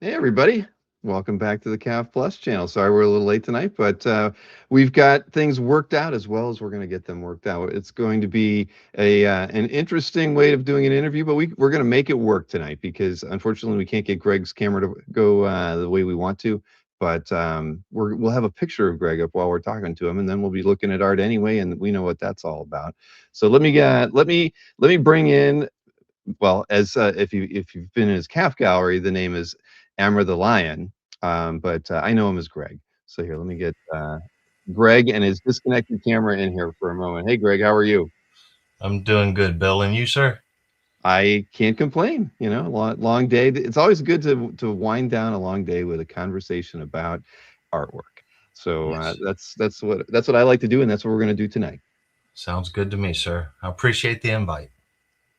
Hey, everybody. Welcome back to the CAF Plus channel. Sorry we're a little late tonight, but we've got things worked out as well as we're going to get them worked out. It's going to be an interesting way of doing an interview, but we're going to make it work tonight because unfortunately we can't get Greg's camera to go the way we want to. But we'll have a picture of Greg up while we're talking to him, and then we'll be looking at art anyway, and we know what that's all about. So let me bring in, well, as if you've been in his CAF gallery, the name is Amra the Lion, but I know him as Greg. So here, let me get Greg and his disconnected camera in here for a moment. Hey, Greg, how are you? I'm doing good, Bill. And you, sir? I can't complain. Long day. It's always good to wind down a long day with a conversation about artwork. So Yes. that's what I like to do, and that's what we're going to do tonight. Sounds good to me, sir. I appreciate the invite.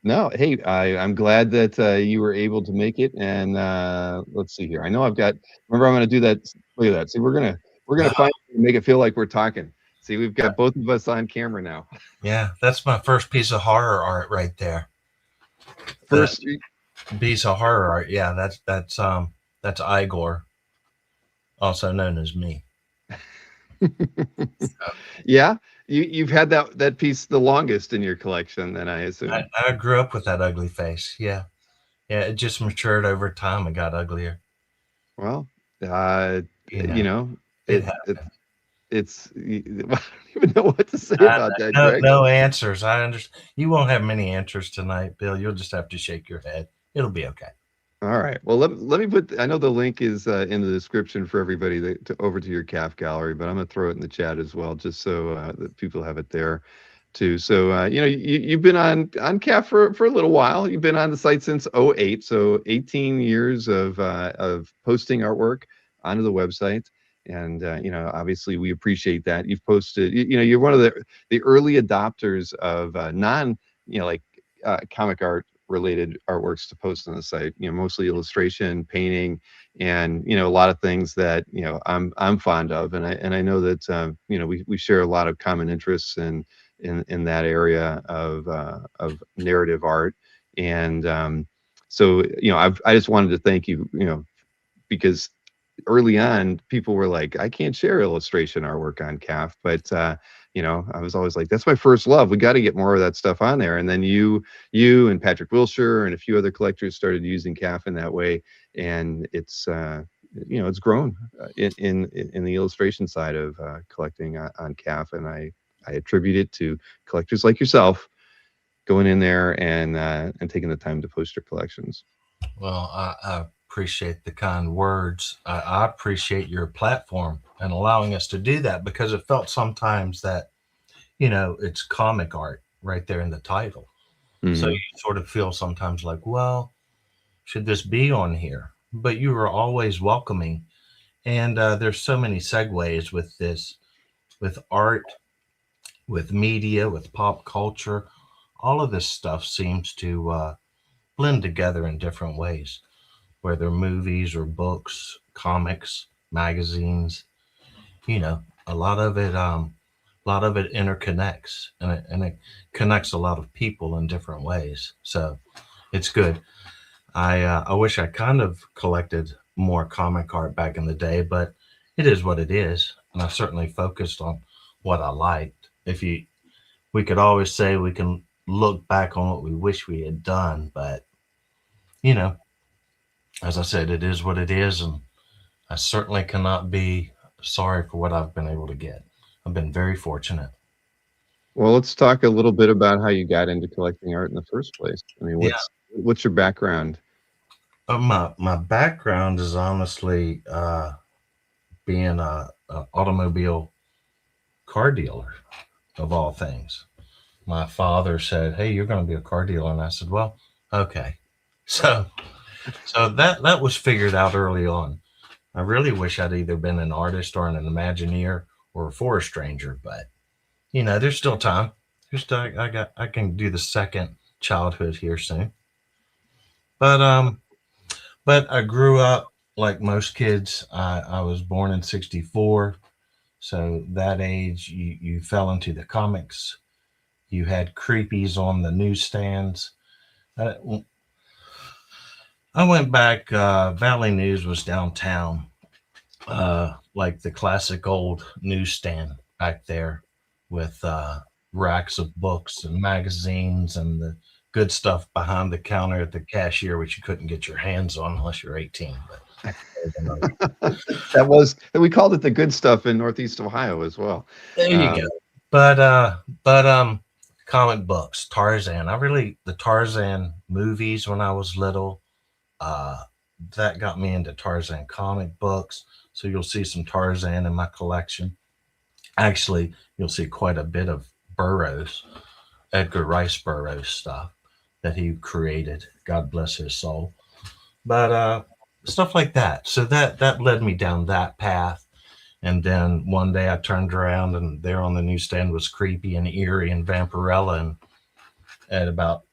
No, hey, I'm glad that you were able to make it. And let's see here. I know I've got. Remember, I'm going to do that. Look at that. See, we're gonna find make it feel like we're talking. See, we've got both of us on camera now. Yeah, that's my first piece of horror art right there. The First, piece of horror art. Yeah, that's Igor, also known as me. yeah, you've had that piece the longest in your collection, then I I, assume. I grew up with that ugly face. Yeah, yeah. It just matured over time and got uglier. Well, uh, You you know, know, it it happened. it's. I don't even know what to say I, about that, no, Greg. no answers. I understand. You won't have many answers tonight, Bill. You'll just have to shake your head. It'll be okay. All right. Well, let me put. I know the link is in the description for everybody over to your CAF gallery, but I'm gonna throw it in the chat as well, just so that people have it there too. So you've been on CAF for a little while. You've been on the site since '08, so 18 years of posting artwork onto the website, and obviously we appreciate that. You've posted. You're one of the early adopters of non like comic art related artworks to post on the site. Mostly illustration, painting, and a lot of things that I'm fond of, and I know that we share a lot of common interests in that area of narrative art, and so I just wanted to thank you, because early on, people were like, I can't share illustration artwork on CAF, but I was always like, that's my first love. We got to get more of that stuff on there. And then you and Patrick Wilshire and a few other collectors started using CAF in that way, and it's grown in the illustration side of collecting on CAF, and I attribute it to collectors like yourself going in there and taking the time to post your collections. Well, I appreciate the kind words. I appreciate your platform and allowing us to do that because it felt sometimes that, it's comic art right there in the title. So you Hmm. sort of feel sometimes like, well, should this be on here? But you are always welcoming. And there's so many segues with this, with art, with media, with pop culture. All of this stuff seems to blend together in different ways, whether movies or books, comics, magazines, you know, a lot of it interconnects and it connects a lot of people in different ways. So it's good. I wish I kind of collected more comic art back in the day, but it is what it is, and I certainly focused on what I liked. If you We could always say we can look back on what we wish we had done, but you know, as I said, it is what it is, and I certainly cannot be sorry for what I've been able to get. I've been very fortunate. Well, let's talk a little bit about how you got into collecting art in the first place. I mean, Yeah, what's your background? my background is honestly being a automobile car dealer of all things. My father said, "Hey, you're going to be a car dealer," and I said, "Well, okay." So, that was figured out early on. I really wish I'd either been an artist or an Imagineer or a forest ranger, but there's still time. There's still, I can do the second childhood here soon. But I grew up like most kids. I was born in '64, so that age you fell into the comics. You had creepies on the newsstands. Uh, I went back. Valley News was downtown, like the classic old newsstand back there with racks of books and magazines and the good stuff behind the counter at the cashier, which you couldn't get your hands on unless you're 18. But there's another. We called it the good stuff in Northeast Ohio as well. There you go. Um, But comic books, Tarzan. The Tarzan movies when I was little. Uh, that got me into Tarzan comic books. So you'll see some Tarzan in my collection. Actually, you'll see quite a bit of Burroughs, Edgar Rice Burroughs stuff that he created. God bless his soul. But stuff like that. So that led me down that path. And then one day I turned around and there on the newsstand was Creepy and Eerie and Vampirella. And at about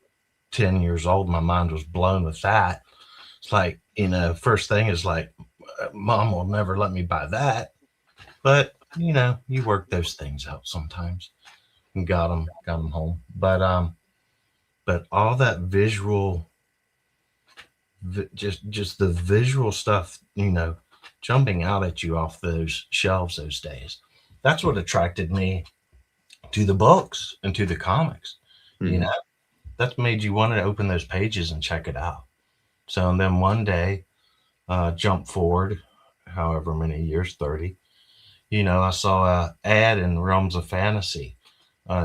10 years old, my mind was blown with that. It's like, first thing is like, mom will never let me buy that. But, you work those things out sometimes and got them home. But all that visual, just the visual stuff, jumping out at you off those shelves those days. That's what attracted me to the books and to the comics. You mhm. know, that made you want to open those pages and check it out. So, and then one day, jump forward, however many years, 30, I saw a ad in Realms of Fantasy,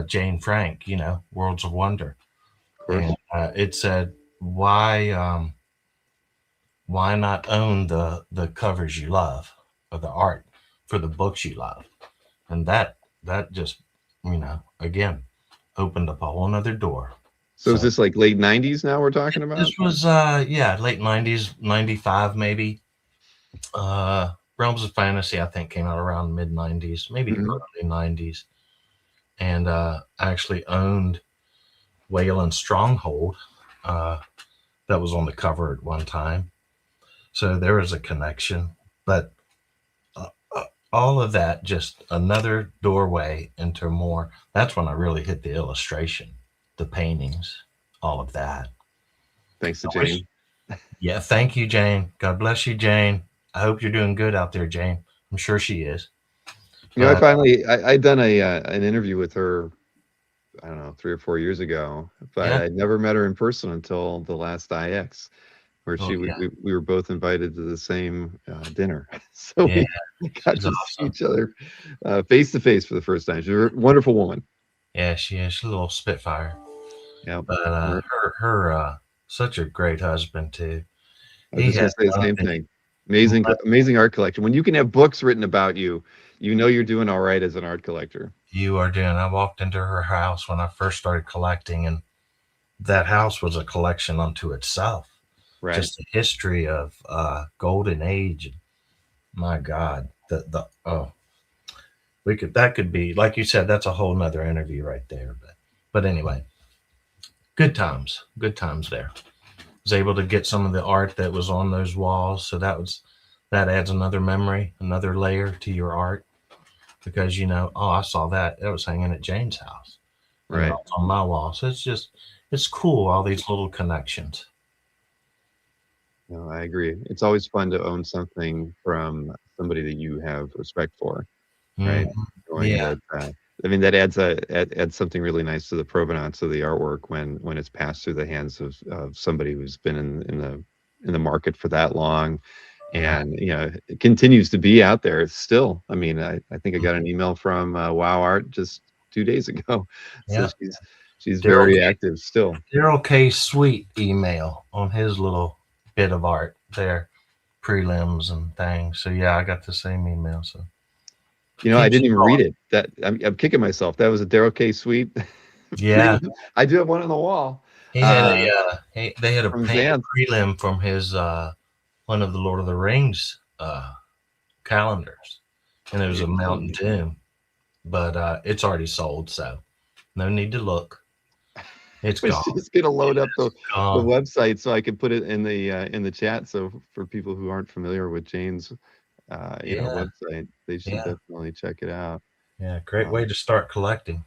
Jane Frank, Worlds of Wonder. Of And course. it said, why not own the covers you love or the art for the books you love? And that just, again, opened up a whole nother door. So is So this like late 90s now we're talking this about? was yeah, late 90s, 95 maybe. Uh Realms of Fantasy I think came out around mid 90s, maybe Mhm. early 90s. And I actually owned Wayland Stronghold, uh that was on the cover at one time. So there was a connection. But uh, uh, all of that just another doorway into more. That's when I really hit the illustration, the paintings, all of that. Thanks to I wish. Jane. Yeah, thank you, Jane. God bless you, Jane. I hope you're doing good out there, Jane. I'm sure she is. I But finally I'd done an interview with her, I don't know, 3 or 4 years ago, but yeah, I'd never met her in person until the last IX, where oh she yeah, we were both invited to the same, dinner. So yeah, we got she's to see awesome. each other, face to face for the first time. She's a wonderful woman. Yeah, she is. She's a little spitfire. Yeah. But her such a great husband too. I was He just had gonna say the same nothing. thing. Amazing art collection. When you can have books written about you, you know you're doing all right as an art collector. You are doing. I walked into her house when I first started collecting, and that house was a collection unto itself. Right. Just a history of golden age. My God, the oh, we could that could be like you said. That's a whole nother interview right there. But anyway, good times there. Was able to get some of the art that was on those walls, so that adds another memory, another layer to your art because oh, I saw that it was hanging at Jane's house, and Right. it's on my wall. So it's cool all these little connections. No, I agree. It's always fun to own something from somebody that you have respect for, Hmm. right? Knowing Yeah, that, I mean, that adds something really nice to the provenance of the artwork when it's passed through the hands of somebody who's been in the market for that long, yeah, and it continues to be out there still. I mean, I think I got an email from Wow Art just 2 days ago, so yeah. she's Daryl very active still. Daryl K. Sweet email on his little bit of art there, prelims and things. So yeah, I got the same email. So I keeps didn't it even going. read it. I'm kicking myself. That was a Daryl K. Sweet Yeah, prelim. I do have one on the wall he had they had a from painted Zan. prelim from his one of the Lord of the Rings calendars, and it was a Maybe Mountain some. Doom, but it's already sold, so no need to look. It's I was gone. just gonna load up the Gone. website so I can put it in the chat. So for people who aren't familiar with Jane's, Yeah, website, they should yeah, definitely check it out. yeah. Great Um, way to start collecting.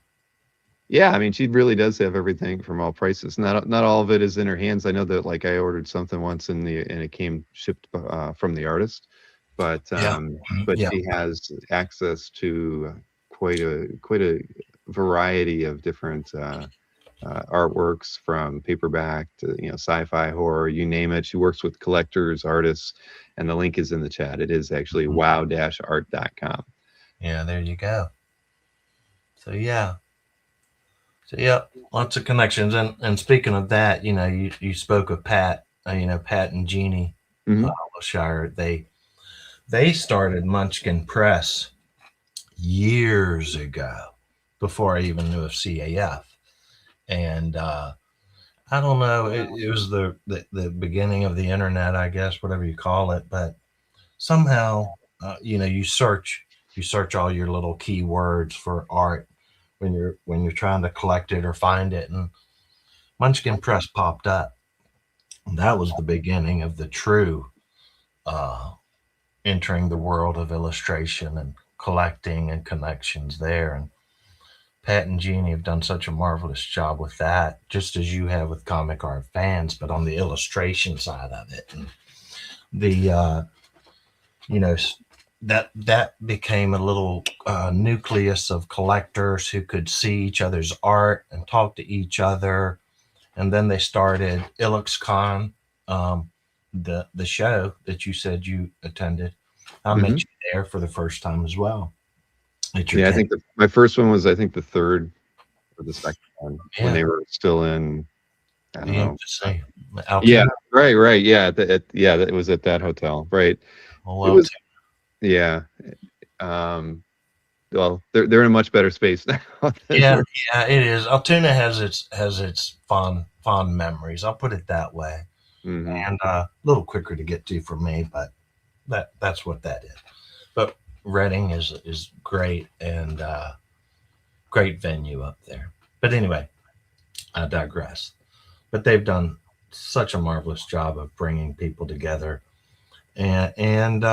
Yeah, I mean, she really does have everything from all prices. Not all of it is in her hands. I know that like I ordered something once and it came shipped from the artist, Yeah, but yeah. she has access to quite a variety of different artworks from paperback to sci-fi, horror, you name it. She works with collectors, artists, and the link is in the chat. It is actually wow-art.com. Yeah, there you go. So yeah, so yeah, lots of connections. And speaking of that, you spoke of Pat. Pat and Jeannie Hmm. Shire. They started Munchkin Press years ago, before I even knew of CAF. And I don't know, it was the beginning of the internet, I guess, whatever you call it. But somehow, you search all your little keywords for art when you're trying to collect it or find it, and Munchkin Press popped up. And that was the beginning of the true uh, entering the world of illustration and collecting and connections there. And Pat and Jeannie have done such a marvelous job with that, just as you have with comic art fans, but on the illustration side of it. And the you know that became a little nucleus of collectors who could see each other's art and talk to each other. And then they started IlluxCon, um, the show that you said you attended. I met Hmm. you there for the first time as well at your Yeah, I tent. think my first one was I think the third or the second one when Yeah, they were still in, I don't the know. embassy, Yeah, Altoona. right. Yeah, yeah, it was at that hotel, right? Oh, It was, Altoona. yeah. Um, well, they're in a much better space now than Yeah, where. yeah, it is. Altoona has its fond memories. I'll put it that way. Hmm. And a little quicker to get to for me, but that's what that is. But Reading is great, and great venue up there. But anyway, I digress. But they've done such a marvelous job of bringing people together, and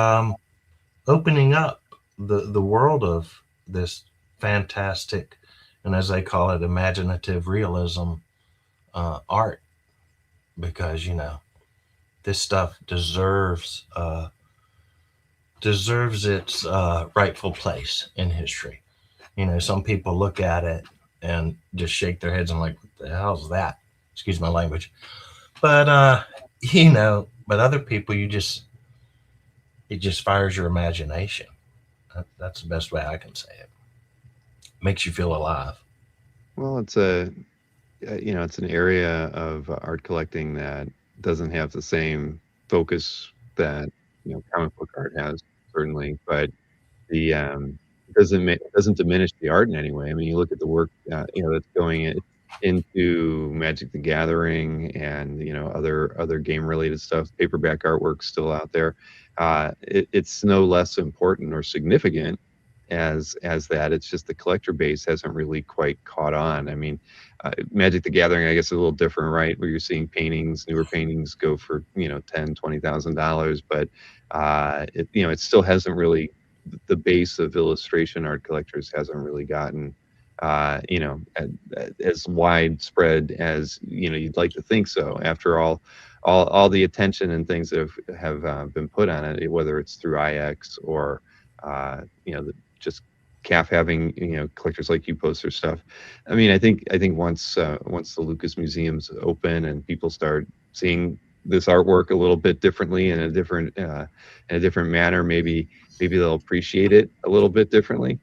opening up the world of this fantastic, and as they call it, imaginative realism art. Because this stuff deserves its rightful place in history. Some people look at it and just shake their heads and like, what the hell's that? Excuse my language. But but other people, it just fires your imagination. That's the best way I can say it. Makes you feel alive. Well, it's an area of art collecting that doesn't have the same focus that comic book art has, certainly, but it doesn't diminish the art in any way. I mean, you look at the work that's going into Magic the Gathering and other game related stuff. Paperback artwork's still out there. It's no less important or significant as that. It's just the collector base hasn't really quite caught on. I mean, Magic the Gathering, I guess, is a little different, right? Where you're seeing newer paintings go for $10,000, $20,000, but it still hasn't really, the base of illustration art collectors hasn't really gotten as widespread as you'd like to think so. After all the attention and things that have been put on it, whether it's through IX or just CAF having collectors like you post their stuff. I mean, I think once the Lucas Museums open and people start seeing this artwork a little bit differently in a different manner, maybe they'll appreciate it a little bit differently.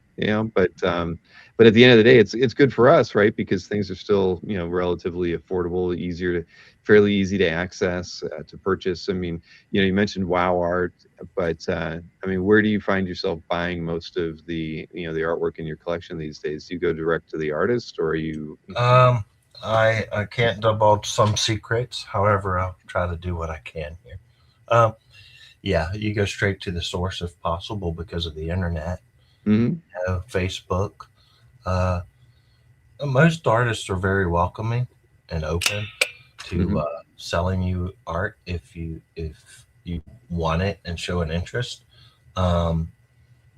But at the end of the day, it's good for us, right? Because things are still relatively affordable, fairly easy to access, to purchase. I mean, you mentioned Wow Art, but I mean, where do you find yourself buying most of the artwork in your collection these days? Do you go direct to the artist, or are you? Um, I can't divulge some secrets. However, I'll try to do what I can here. Um, yeah, you go straight to the source if possible because of the internet, Mhm. Facebook. Uh, Most artists are very welcoming and open to Mhm. selling you art if you want it and show an interest. Um,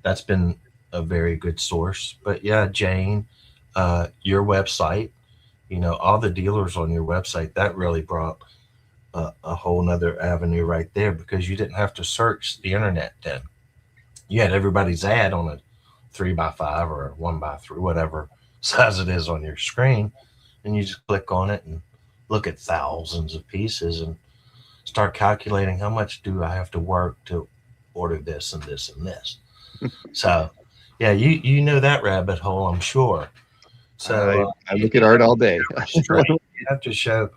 that's been a very good source. But yeah, Jane. your website, all the dealers on your website, that really brought a whole nother avenue right there, because you didn't have to search the internet then. You had everybody's ad on a 3x5 or a 1x3, whatever size it is on your screen, and you just click on it and look at thousands of pieces and start calculating how much do I have to work to order this and this and this. So, yeah, you know that rabbit hole, I'm sure. So I you look at art all day. restraint. You have to show,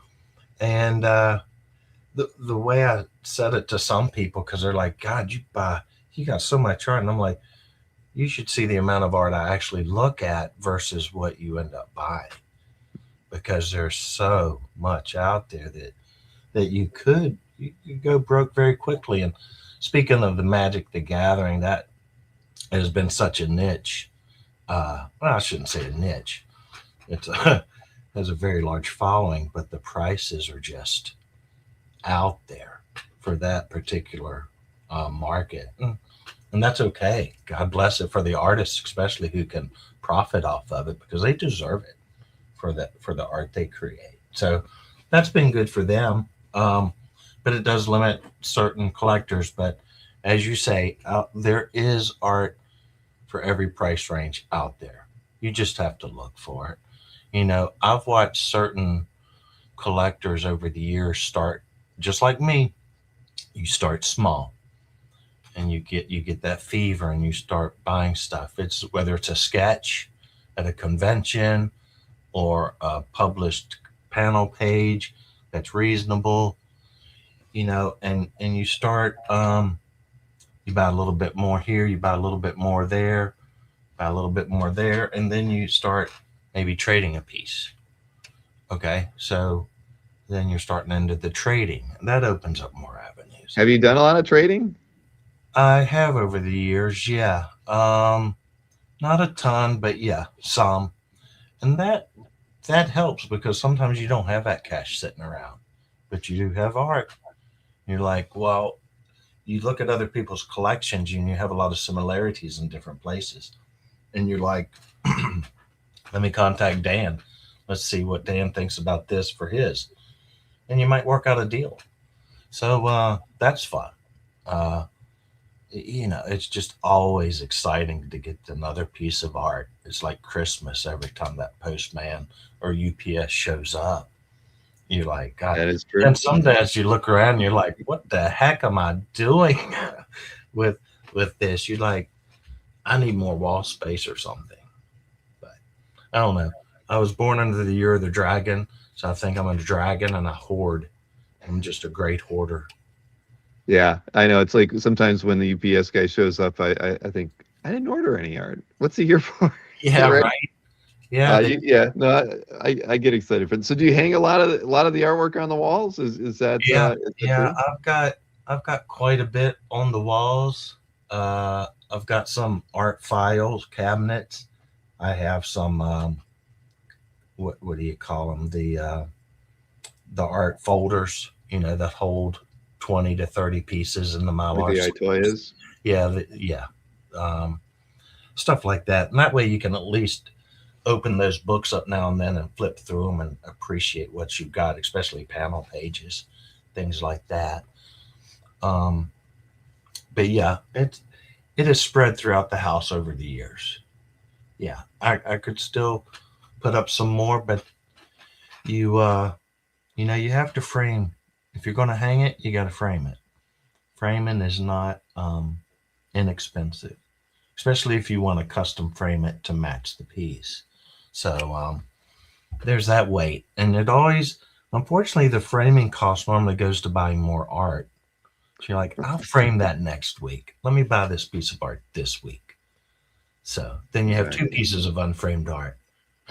and the way I said it to some people, because they're like, God, you got so much art, and I'm like, you should see the amount of art I actually look at versus what you end up buying, because there's so much out there that you could go broke very quickly. And speaking of the Magic the Gathering, that has been such a niche. Well, I shouldn't say a niche. It's has a very large following, but the prices are just out there for that particular market. And that's okay. God bless it for the artists, especially who can profit off of it, because they deserve it for the art they create. So that's been good for them. But it does limit certain collectors. But as you say, there is art for every price range out there. You just have to look for it. I've watched certain collectors over the years start just like me. You start small, and you get that fever, and you start buying stuff. It's whether it's a sketch at a convention or a published panel page that's reasonable, and you start, you buy a little bit more here, you buy a little bit more there, buy a little bit more there, and then you start maybe trading a piece. Okay, so then you're starting into the trading, and that opens up more avenues. Have you done a lot of trading? I have over the years, yeah. Not a ton, but yeah, some. And that helps, because sometimes you don't have that cash sitting around, but you do have art. You're like, well, you look at other people's collections, and you have a lot of similarities in different places. And you're like, let me contact Dan. Let's see what Dan thinks about this for his. And you might work out a deal. So that's fun. Uh, it's just always exciting to get another piece of art. It's like Christmas every time that postman or UPS shows up. You're like, God. That is true. And some days you look around and you're like, what the heck am I doing with with this? You're like, I need more wall space or something. But I don't know. I was born under the year of the dragon, so I think I'm a dragon and a hoard. I'm just a great hoarder. Yeah, I know. It's like sometimes when the UPS guy shows up, I think I didn't order any art. What's he here for? Yeah, Right? right. Yeah, Yeah. No, I get excited for it. So do you hang a lot of the artwork on the walls? yeah, Is that yeah. true? I've got quite a bit on the walls. I've got some art files, cabinets. I have some what do you call them? The art folders, that hold 20 to 30 pieces in the Like mylar the sleeves. Itoyas? Yeah, yeah, um, stuff like that. And that way you can at least open those books up now and then and flip through them and appreciate what you've got, especially panel pages, things like that. Um, but yeah, it has spread throughout the house over the years. Yeah, I could still put up some more, but you you have to frame. If you're going to hang it, you got to frame it. Framing is not inexpensive, especially if you want to custom frame it to match the piece. So there's that weight, and it always, unfortunately, the framing cost normally goes to buying more art. So you're like, I'll frame that next week. Let me buy this piece of art this week. So then you have two Exactly. pieces of unframed art.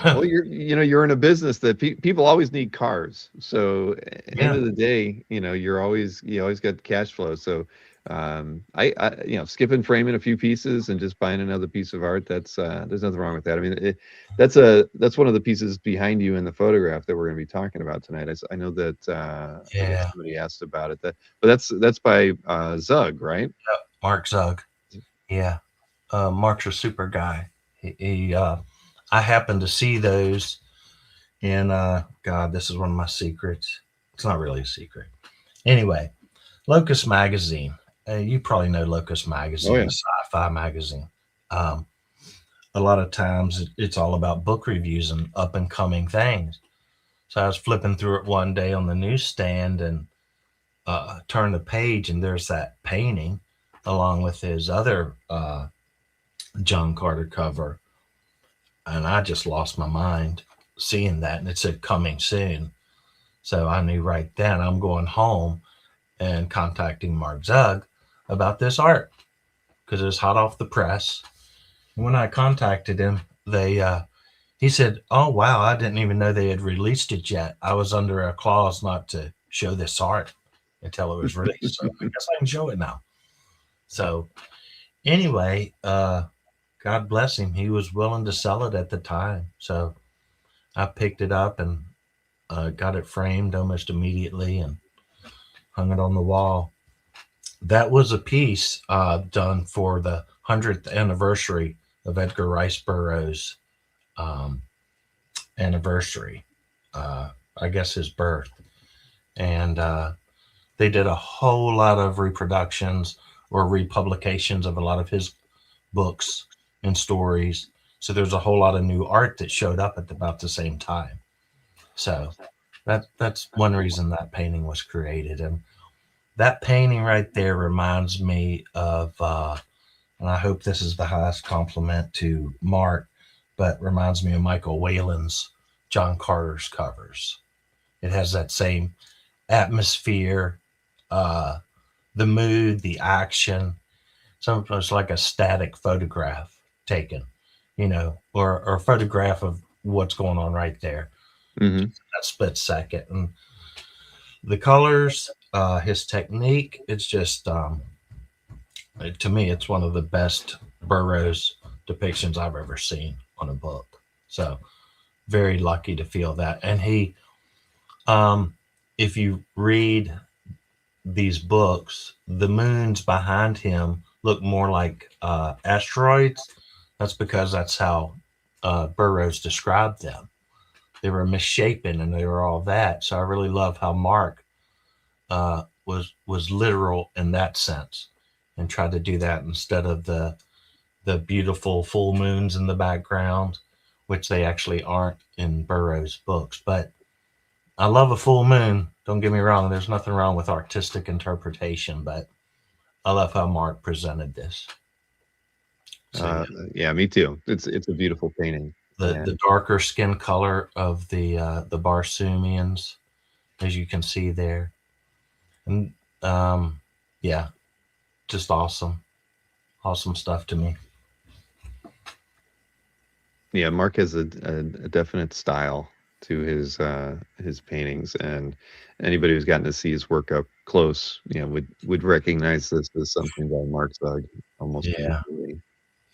Well, you're in a business that people always need cars. So end Yeah, of the day, you always got cash flow. So I skipping framing a few pieces and just buying another piece of art. There's nothing wrong with that. I mean, that's one of the pieces behind you in the photograph that we're going to be talking about tonight. I know that I guess yeah. somebody asked about it. But that's by Zug, right? Mark Zug. Yeah, Mark's a super guy. He I happened to see those in God, this is one of my secrets. It's not really a secret. Anyway, Locust Magazine. You probably know Locust Oh Magazine, yeah. the sci-fi magazine. Um, a lot of times it's all about book reviews and up and coming things. So I was flipping through it one day on the newsstand and turned the page, and there's that painting along with his other John Carter cover. And I just lost my mind seeing that. And it said coming soon. So I knew right then I'm going home and contacting Mark Zug about this art because it was hot off the press. And when I contacted him, he said, "Oh wow, I didn't even know they had released it yet. I was under a clause not to show this art until it was released. So I guess I can show it now." So anyway, God bless him, he was willing to sell it at the time. So I picked it up and got it framed almost immediately and hung it on the wall. That was a piece done for the 100th anniversary of Edgar Rice Burroughs' um, anniversary. I guess his birth. And they did a whole lot of reproductions or republications of a lot of his books and stories. So there's a whole lot of new art that showed up at about the same time. So that's one reason that painting was created. And that painting right there reminds me of, and I hope this is the highest compliment to Mark, but reminds me of Michael Whalen's John Carter's covers. It has that same atmosphere, uh, the mood, the action. Sometimes like a static photograph taken, or a photograph of what's going on right there, Hmm. that split second. And the colors, his technique, it's just, to me, it's one of the best Burroughs depictions I've ever seen on a book. So very lucky to feel that. And um, if you read these books, the moons behind him look more like asteroids. That's because that's how Burroughs described them. They were misshapen and they were all that. So I really love how Mark was literal in that sense and tried to do that instead of the beautiful full moons in the background, which they actually aren't in Burroughs' books. But I love a full moon. Don't get me wrong. There's nothing wrong with artistic interpretation, but I love how Mark presented this. So yeah, Uh, yeah, me too. It's a beautiful painting. the And darker skin color of the Barsoomians, as you can see there, and um, yeah, just awesome, awesome stuff to me. yeah, Mark has a definite style to his paintings, and anybody who's gotten to see his work up close, would recognize this as something by Mark Zug almost Yeah, immediately.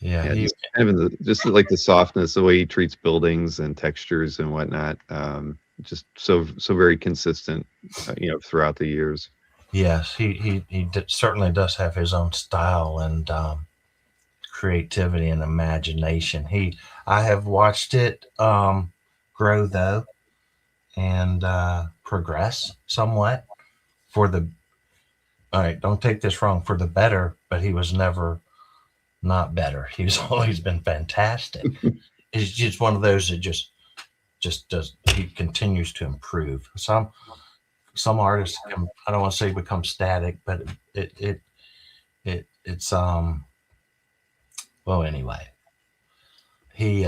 yeah, Yeah, he, just kind of in just like the softness, the way he treats buildings and textures and whatnot. Just so very consistent, throughout the years. yes, he certainly does have his own style and creativity and imagination. I have watched it grow though and progress somewhat for the. All right, don't take this wrong, for the better, but he was never not better. He's always been fantastic. He's just one of those that just does. He continues to improve. Some artists can, I don't want to say become static, but it's well, anyway, he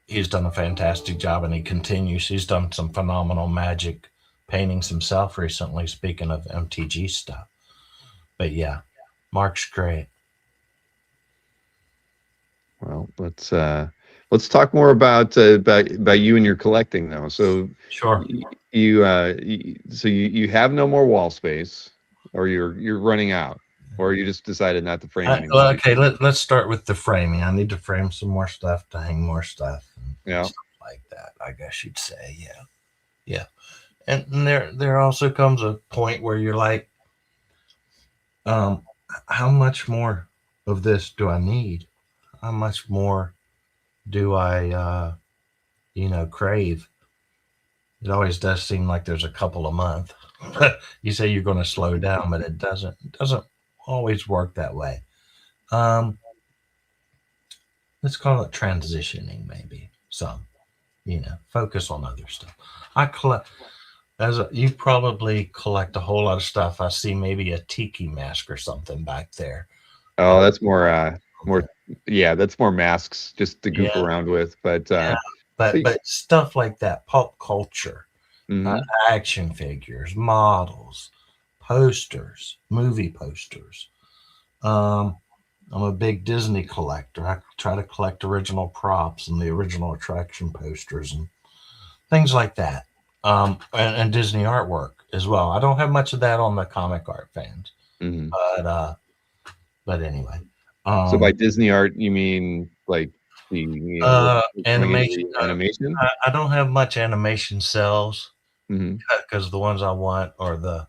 he's done a fantastic job and he continues. He's done some phenomenal magic paintings himself recently, speaking of MTG stuff. But yeah, Mark's great. Well, let's talk more about you and your collecting now. So Sure. you have no more wall space, or you're running out, or you just decided not to frame Well, anymore. okay, let's start with the framing. I need to frame some more stuff to hang more stuff and Yeah. stuff like that, I guess you'd say. Yeah. Yeah. And there also comes a point where you're like, how much more of this do I need? How much more do I, crave? It always does seem like there's a couple a month. You say you're going to slow down, but it doesn't. It doesn't always work that way. Um, let's call it transitioning, maybe some. Focus on other stuff. I collect you probably collect a whole lot of stuff. I see maybe a tiki mask or something back there. Oh, Or that's more, yeah, that's more masks just to goof yeah, around with. But yeah. but But stuff like that, pulp culture, uh, mhm. action figures, models, posters, movie posters. Um, I'm a big Disney collector. I try to collect original props and the original attraction posters and things like that. And Disney artwork as well. I don't have much of that on the comic art fans, Mhm. but anyway. So by Um, Disney art, you mean like what's coming into Animation. the animation? I don't have much animation cells Mhm. because the ones I want are the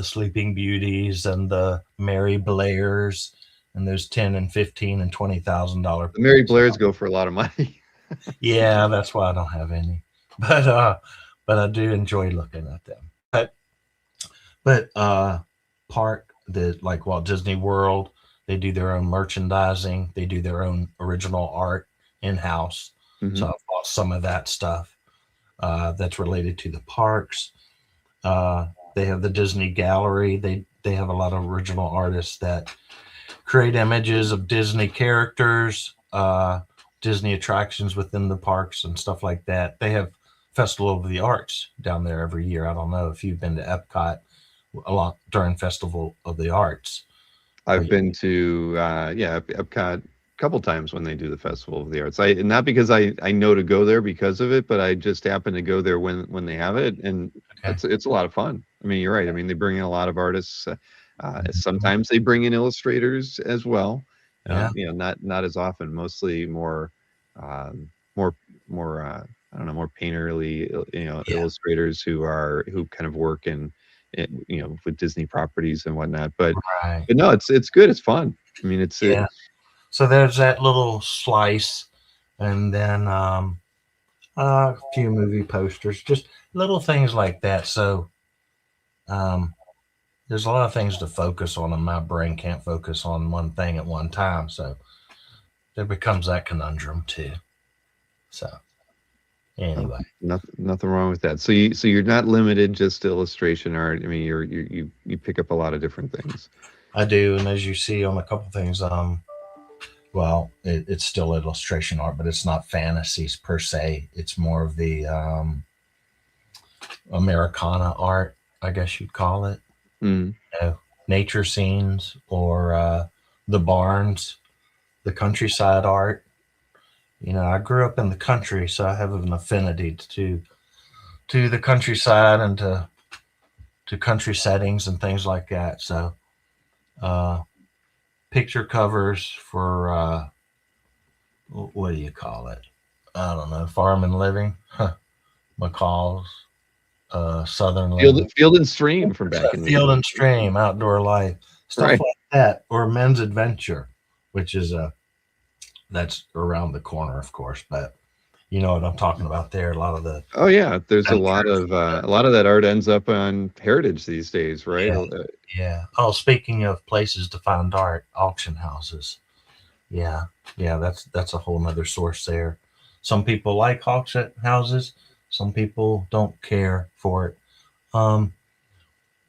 Sleeping Beauties and the Mary Blairs and those $10 and $15 and $20,000 The Mary Blairs go for a lot of money. Yeah, that's why I don't have any. But I do enjoy looking at them. But park the like Walt Disney World, they do their own merchandising, they do their own original art in house. So Mhm. I've bought some of that stuff that's related to the parks. Uh, they have the Disney Gallery. They have a lot of original artists that create images of Disney characters, Disney attractions within the parks and stuff like that. They have Festival of the Arts down there every year. I don't know if you've been to Epcot a lot during Festival of the Arts, but I've been to yeah, Epcot a couple times when they do the Festival of the Arts. I not because I know to go there because of it, but I just happen to go there when they have it, and okay. it's a lot of fun. I mean, you're right. I mean, they bring in a lot of artists. Mhm. Sometimes they bring in illustrators as well. Yeah, Not as often. Mostly more, more more. I don't know, more painterly, yeah, illustrators who kind of work with Disney properties and whatnot. right. But no, it's good, it's fun. I mean, Yeah. So there's that little slice, and then a few movie posters, just little things like that. So um, there's a lot of things to focus on, and my brain can't focus on one thing at one time. So there becomes that conundrum too. So anyway, nothing wrong with that. So you're not limited just to illustration art. I mean, you pick up a lot of different things. I do, and as you see on a couple things, well, it's still illustration art, but it's not fantasies per se. It's more of the Americana art, I guess you'd call it. Mm. You know, nature scenes or the barns, the countryside art. I grew up in the country, so I have an affinity to the countryside and to country settings and things like that. So, uh, picture covers for what do you call it? I don't know, farm and living, macaws, southern living, Field and Stream from back in the field day. and stream, outdoor life, stuff Right. like that, or men's adventure, which is that's around the corner, of course, but you know what I'm talking about there. A lot of the Oh yeah, there's adventures. a lot of that art ends up on Heritage these days, right? Yeah, yeah. Oh, speaking of places to find art, auction houses. Yeah, yeah, that's a whole nother source there. Some people like auction houses, some people don't care for it. Um,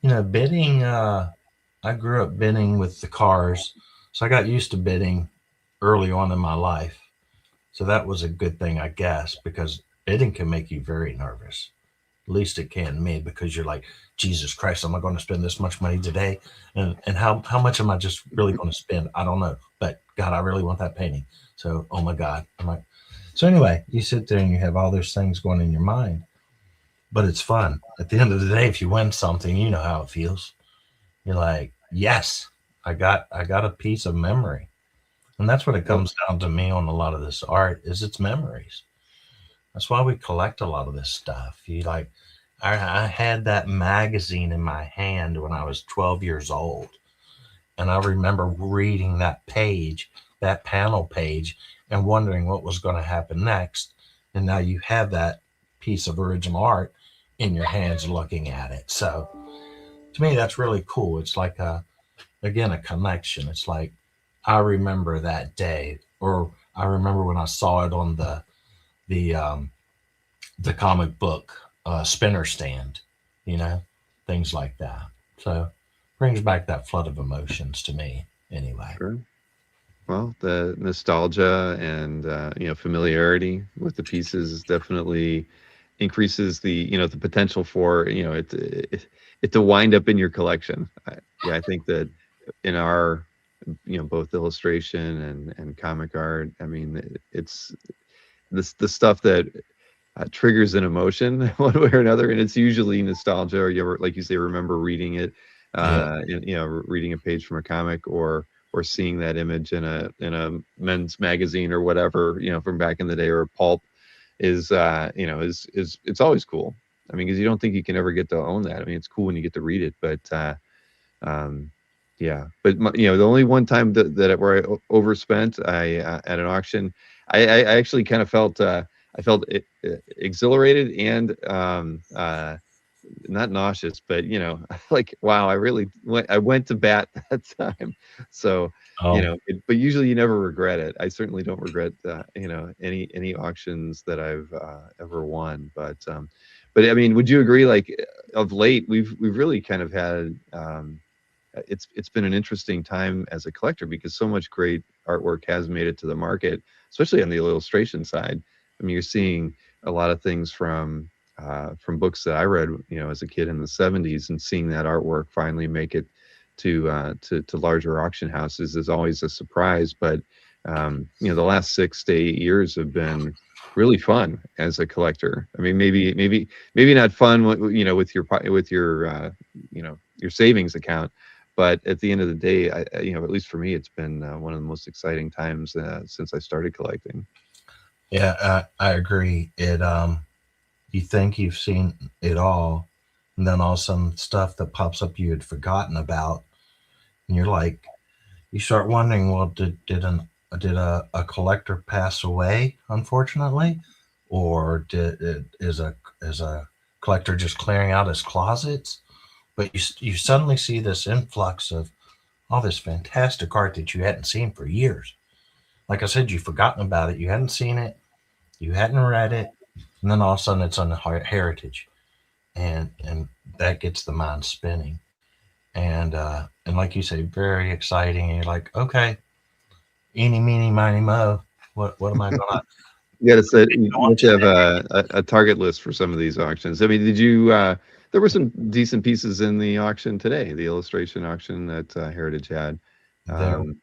bidding. I grew up bidding with the cars, so I got used to bidding early on in my life. So that was a good thing, I guess, because bidding can make you very nervous. At least it can me because you're like, Jesus Christ, am I going to spend this much money today? And how much am I just really going to spend? I don't know. But God, I really want that painting. So, oh my God. I'm like, so anyway, you sit there and you have all those things going in your mind, but it's fun. At the end of the day, if you win something, you know how it feels. You're like, yes, I got a piece of memory. And that's what it Well, comes down to me on a lot of this art is its memories. That's why we collect a lot of this stuff. You like, I had that magazine in my hand when I was 12 years old, and I remember reading that page that panel page and wondering what was going to happen next. And now you have that piece of original art in your hands looking at it. So to me, that's really cool. It's like again, a connection. It's like, I remember that day, or I remember when I saw it on the the comic book spinner stand, you know, things like that. So brings back that flood of emotions to me, anyway. Sure. Well, the nostalgia and familiarity with the pieces definitely increases the the potential for it to wind up in your collection. Yeah, I think that in our both illustration and comic art, I mean it's this the stuff that triggers an emotion one way or another, and it's usually nostalgia, or you ever, like you say, remember reading it, Yeah. reading a page from a comic, or seeing that image in a men's magazine or whatever, from back in the day, or a pulp is is it's always cool. I mean, because you don't think you can ever get to own that. I mean, it's cool when you get to read it, but um, yeah. But the only one time where I overspent, I at an auction, I actually kind of felt I felt exhilarated and not nauseous, but like, wow, I went to bat that time. So Oh, but usually you never regret it. I certainly don't regret any auctions that I've ever won. But I mean, would you agree, like, of late we've really kind of had it's been an interesting time as a collector, because so much great artwork has made it to the market, especially on the illustration side. I mean, you're seeing a lot of things from books that I read, as a kid in the '70s, and seeing that artwork finally make it to larger auction houses is always a surprise. But the last 6 to 8 years have been really fun as a collector. I mean, maybe not fun, with your savings account, but at the end of the day, at least for me, it's been one of the most exciting times since I started collecting. yeah, I agree. You think you've seen it all, and then all of a sudden stuff that pops up you had forgotten about, and you're like, you start wondering, well, did a collector pass away, unfortunately, or is a collector just clearing out his closets? But you suddenly see this influx of all this fantastic art that you hadn't seen for years. Like I said, you've forgotten about it, you hadn't seen it, you hadn't read it, and then all of a sudden it's on the heritage, and that gets the mind spinning, and like you say, very exciting. And you're like, okay, eeny, meeny, miny, mo. What am I gonna You gotta set. go You on have to have today? a target list for some of these auctions. I mean, did you? There were some decent pieces in the auction today, the illustration auction that Heritage had. There, Um,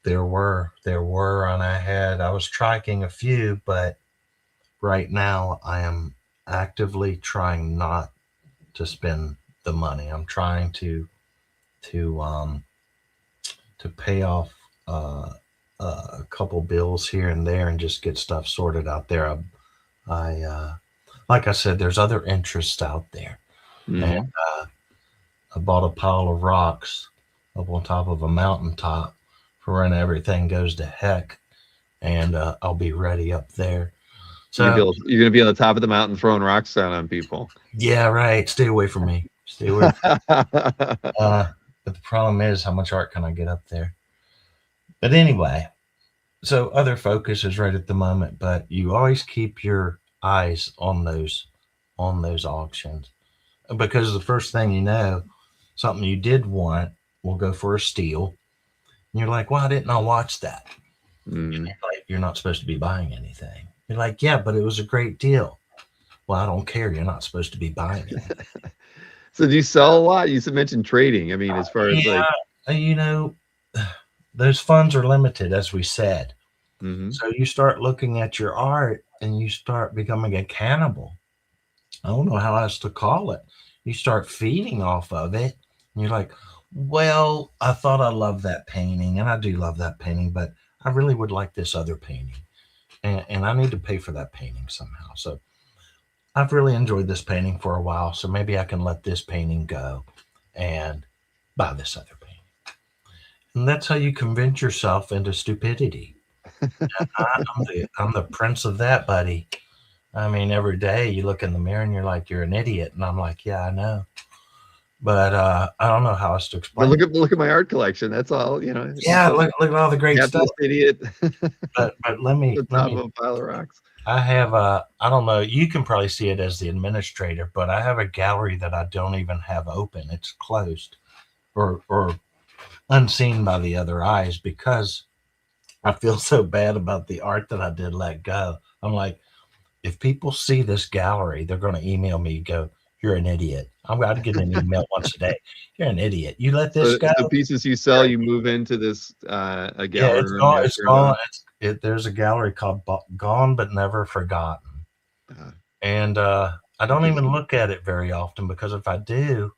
there were, and I was tracking a few, but right now I am actively trying not to spend the money. I'm trying to um to pay off uh, a couple bills here and there and just get stuff sorted out there. I like I said, there's other interests out there, and mhm. I bought a pile of rocks up on top of a mountaintop for when everything goes to heck, and I'll be ready up there. So You're gonna be on the top of the mountain throwing rocks down on people. yeah, right. Stay away from me. Stay away. But the problem is, how much art can I get up there? But anyway, so other focus is right at the moment, but you always keep your eyes on those auctions, because the first thing you know, something you did want will go for a steal. And you're like, why didn't I watch that? Mm. Like, you're not supposed to be buying anything. You're like, yeah, but it was a great deal. Well, I don't care. You're not supposed to be buying it. So do you sell a lot? You mentioned trading. I mean, as far as like, Yeah, those funds are limited, as we said. hmm So you start looking at your art and you start becoming a cannibal. I don't know how else to call it. You start feeding off of it. And you're like, well, I thought I loved that painting, and I do love that painting, but I really would like this other painting. And I need to pay for that painting somehow. So I've really enjoyed this painting for a while. So maybe I can let this painting go and buy this other painting. And that's how you convince yourself into stupidity. I'm the prince of that, buddy. I mean, every day you look in the mirror and you're like, you're an idiot. And I'm like, yeah, I know. But I don't know how else to But explain it. look at my art collection. That's all. You know, you Yeah, put look at all the great half stuff. this idiot But the let top me. of a pile of rocks. I have I don't know. You can probably see it as the administrator, but I have a gallery that I don't even have open. It's closed or unseen by the other eyes because I feel so bad about the art that I did let go. I'm like, if people see this gallery, they're going to email me, go, "You're an idiot." I'm going to get an email once a day. You're an idiot. You let this So go. the pieces you You're sell, an you move into this a Yeah, gallery it's room you gone. have It's turned gone. on. There's a gallery called Gone but Never Forgotten, Uh, and I don't even interesting. look at it very often because if I do,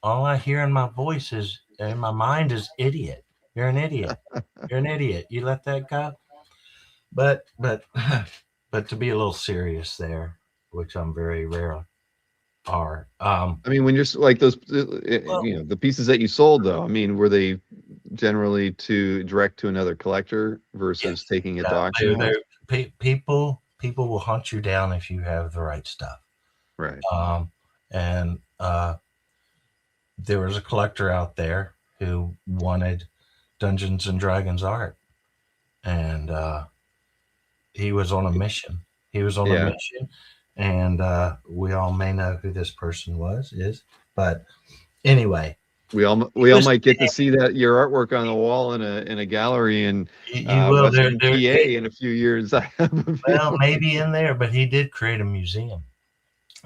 all I hear in my voice is in my mind is idiot. You're an idiot. You're an idiot. You let that go. But but to be a little serious there, which I'm very rare are. I mean, when you're like those, Well, you know, the pieces that you sold, though. I mean, were they generally to direct to another collector versus yes, taking it to auction they're house? people will hunt you down if you have the right stuff. Right. Um, and there was a collector out there who wanted Dungeons and Dragons art, and he was on a mission. He was on a Yeah. mission, and we all may know who this person is. But anyway, he We all was might get to see that your artwork on the wall in a gallery in you will Western there PA in a few years. I have a well feeling. maybe in there, but he did create a museum.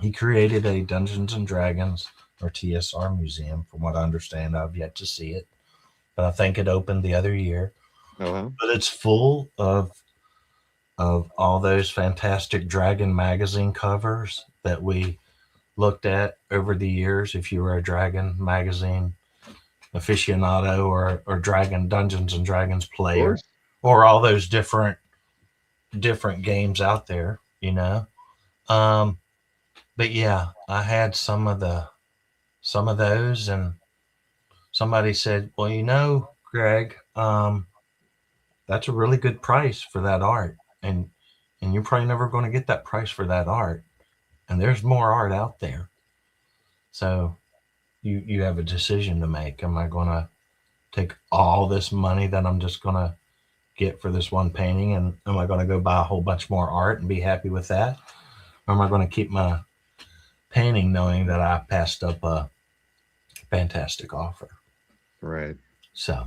He created a Dungeons and Dragons or TSR museum. From what I understand, I've yet to see it, but I think it opened the other year. Oh well. But it's full of all those fantastic Dragon magazine covers that we looked at over the years. If you were a Dragon magazine aficionado or Dragon Dungeons and Dragons Of player, course. or all those different games out there, you know. Um, but yeah, I had some of those, and somebody said, "Well, you know, Greg, that's a really good price for that art, and you're probably never going to get that price for that art. And there's more art out there, so you have a decision to make. Am I going to take all this money that I'm just going to get for this one painting, and am I going to go buy a whole bunch more art and be happy with that, or am I going to keep my painting knowing that I passed up a fantastic offer?" Right. So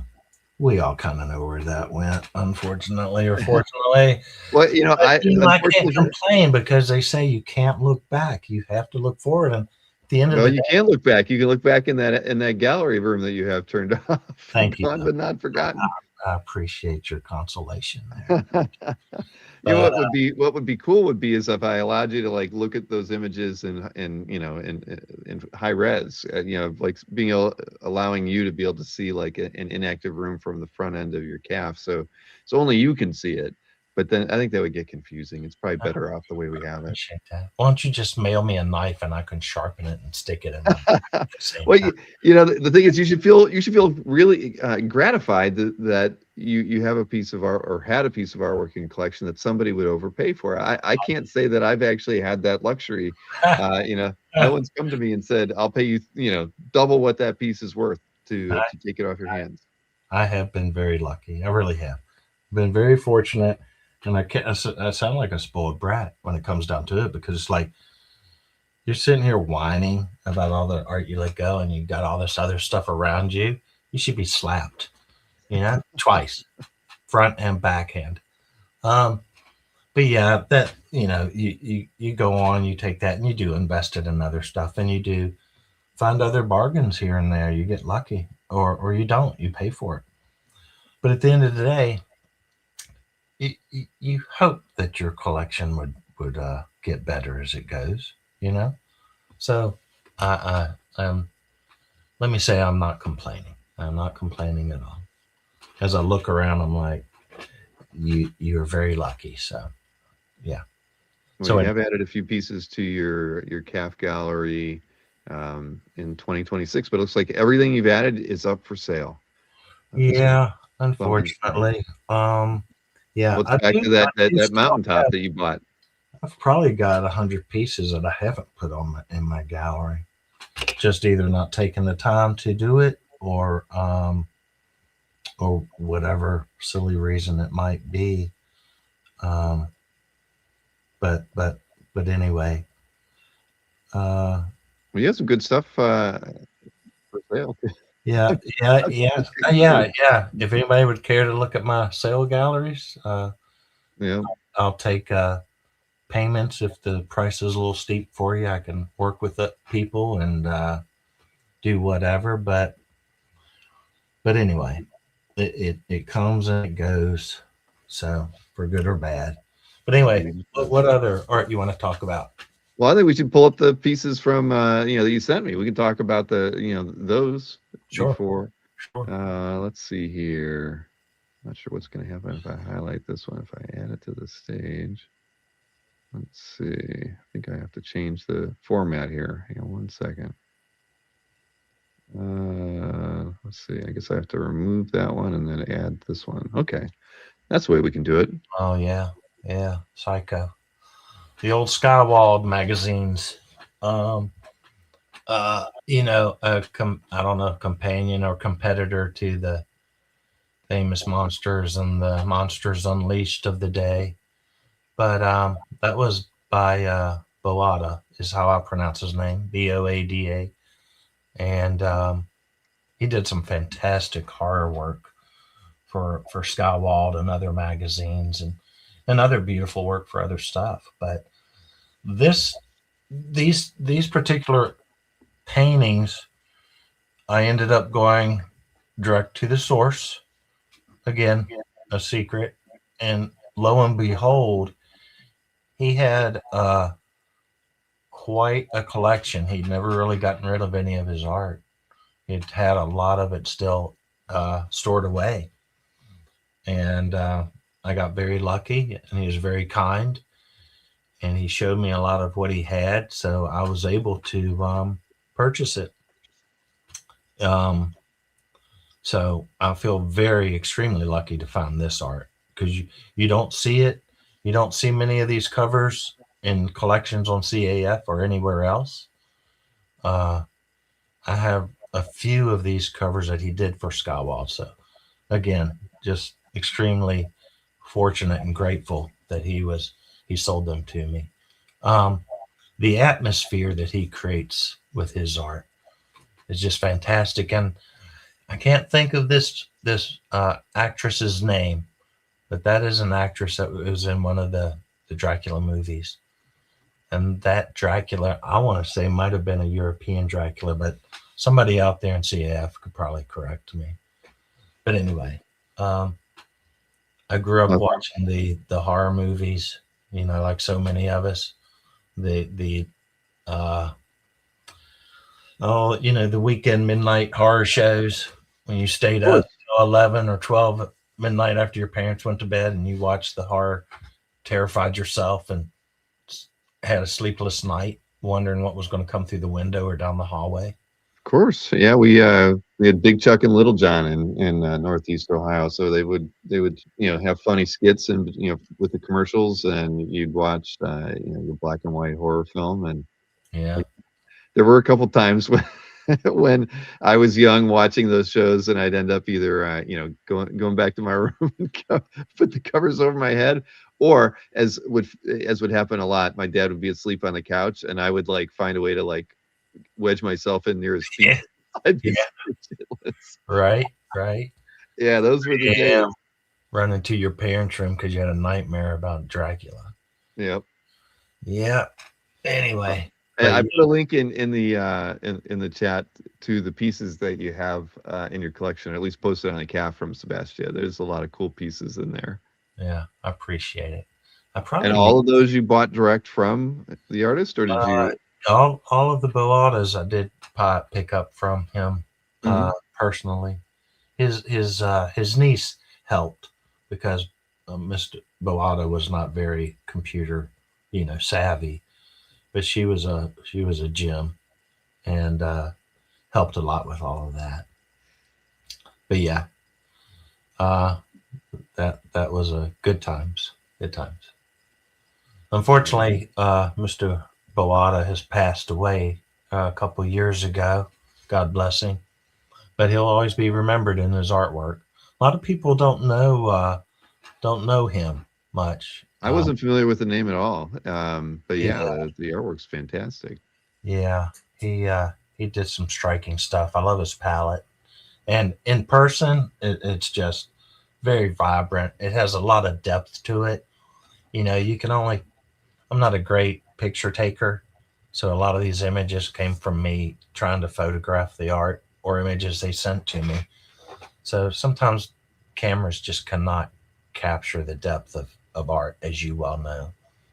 we all kind of know where that went, unfortunately or fortunately. Well, you know, But I I can't unfortunately complain because they say you can't look back. You have to look forward. And at the end of well, the you day, can look back. You can look back in that gallery room that you have turned off, thank you, gone though. but not forgotten. I appreciate your consolation there. You know But what would be cool would be is if I allowed you to like look at those images in you know in high res, you know, like being able, allowing you to be able to see like an inactive room from the front end of your calf, so only you can see it. But then I think that would get confusing. It's probably I better off the way we have it. appreciate that. Why don't you just mail me a knife and I can sharpen it and stick it in my back at the same Well, time? you know, the thing is, you should feel really gratified that you have a piece of art or had a piece of artwork in your collection that somebody would overpay for. I can't say that I've actually had that luxury. You know, no one's come to me and said, "I'll pay you, you know, double what that piece is worth I, to take it off your hands." I have been very lucky. I really have been very fortunate. And I sound like a spoiled brat when it comes down to it because it's like you're sitting here whining about all the art you let go and you got all this other stuff around you. You should be slapped, you know, twice, front and backhand. Um, but yeah, that you know, you go on, you take that and you do invest it in other stuff, and you do find other bargains here and there. You get lucky, or you don't. You pay for it. But at the end of the day, you hope that your collection would get better as it goes. You know, so I'm let me say I'm not complaining. I'm not complaining at all. As I look around, I'm like, you're very lucky. So yeah. Well, So you anyway, have added a few pieces to your CAF gallery in 2026, but it looks like everything you've added is up for sale. Yeah, Bummer. unfortunately. Yeah, What's back to I do that still mountaintop have, that you bought? I've probably got 100 pieces that I haven't put on in my gallery. Just either not taking the time to do it, or whatever silly reason it might be. Um, but but anyway, uh, Well, you have some good stuff for sale. yeah, yeah, yeah, yeah. If anybody would care to look at my sale galleries, Yeah. I'll take payments if the price is a little steep for you. I can work with the people and do whatever. But anyway, it comes and it goes, so for good or bad. But anyway, what other art you want to talk about? Well, I think we should pull up the pieces from that you sent me. We can talk about those Sure, before. sure. Let's see here. Not sure what's going to happen if I highlight this one. If I add it to the stage, let's see. I think I have to change the format here. Hang on one second. Let's see. I guess I have to remove that one and then add this one. Okay, that's the way we can do it. Oh yeah, yeah. Psycho. The old Skywald magazines. Um, I don't know, companion or competitor to the famous monsters and the monsters unleashed of the day. But that was by Boada, is how I pronounce his name, Boada, and he did some fantastic horror work for Skywald and other magazines, and other beautiful work for other stuff. But this these particular paintings, I ended up going direct to the source. Again, a secret, and lo and behold, he had quite a collection. He'd never really gotten rid of any of his art. He'd had a lot of it still stored away. And I got very lucky, and he was very kind. And he showed me a lot of what he had. So I was able to purchase it. Um, so I feel very, extremely lucky to find this art, because you don't see it. You don't see many of these covers in collections on CAF or anywhere else. Uh, I have a few of these covers that he did for Skywall. So again, just extremely fortunate and grateful that he sold them to me. Um, the atmosphere that he creates with his art is just fantastic, and I can't think of this actress's name, but that is an actress that was in one of the Dracula movies. And that Dracula, I want to say, might have been a European Dracula, but somebody out there in CAF could probably correct me. But anyway, um, I grew up watching the horror movies, like so many of us. The uh, the weekend midnight horror shows when you stayed up till 11 or 12 midnight after your parents went to bed, and you watched the horror, terrified yourself, and had a sleepless night wondering what was going to come through the window or down the hallway. Of course, yeah. We had Big Chuck and Little John in Northeast Ohio, so they would have funny skits and with the commercials, and you'd watch your black and white horror film, and Yeah. there were a couple times when when I was young watching those shows, and I'd end up either going back to my room and put the covers over my head, or as would happen a lot, my dad would be asleep on the couch, and I would like find a way to like wedge myself in near his feet. Yeah. I'd be Yeah. ridiculous. Right. Right. Yeah, those were the days. Yeah. Running to your parents' room because you had a nightmare about Dracula. Yep. Yeah. Anyway, I put a link in the chat to the pieces that you have in your collection, or at least posted on a CAF from Sebastian. There's a lot of cool pieces in there. Yeah, I appreciate it. I And probably all of those you bought direct from the artist, or did you? all of the Boadas I did pick up from him Mhm. personally. His niece helped because Mr. Boada was not very computer, savvy, but she was a gem, and helped a lot with all of that. But yeah, Uh, that was a good times. Good times. Unfortunately, Mr. Boada has passed away a couple years ago. God bless him. But he'll always be remembered in his artwork. A lot of people don't know him much. I wasn't familiar with the name at all. But Yeah, yeah, the artwork's fantastic. yeah, he did some striking stuff. I love his palette, and in person, it's just very vibrant. It has a lot of depth to it. You know, you can only. I'm not a great picture taker, so a lot of these images came from me trying to photograph the art or images they sent to me. So sometimes cameras just cannot capture the depth of art, as you well know,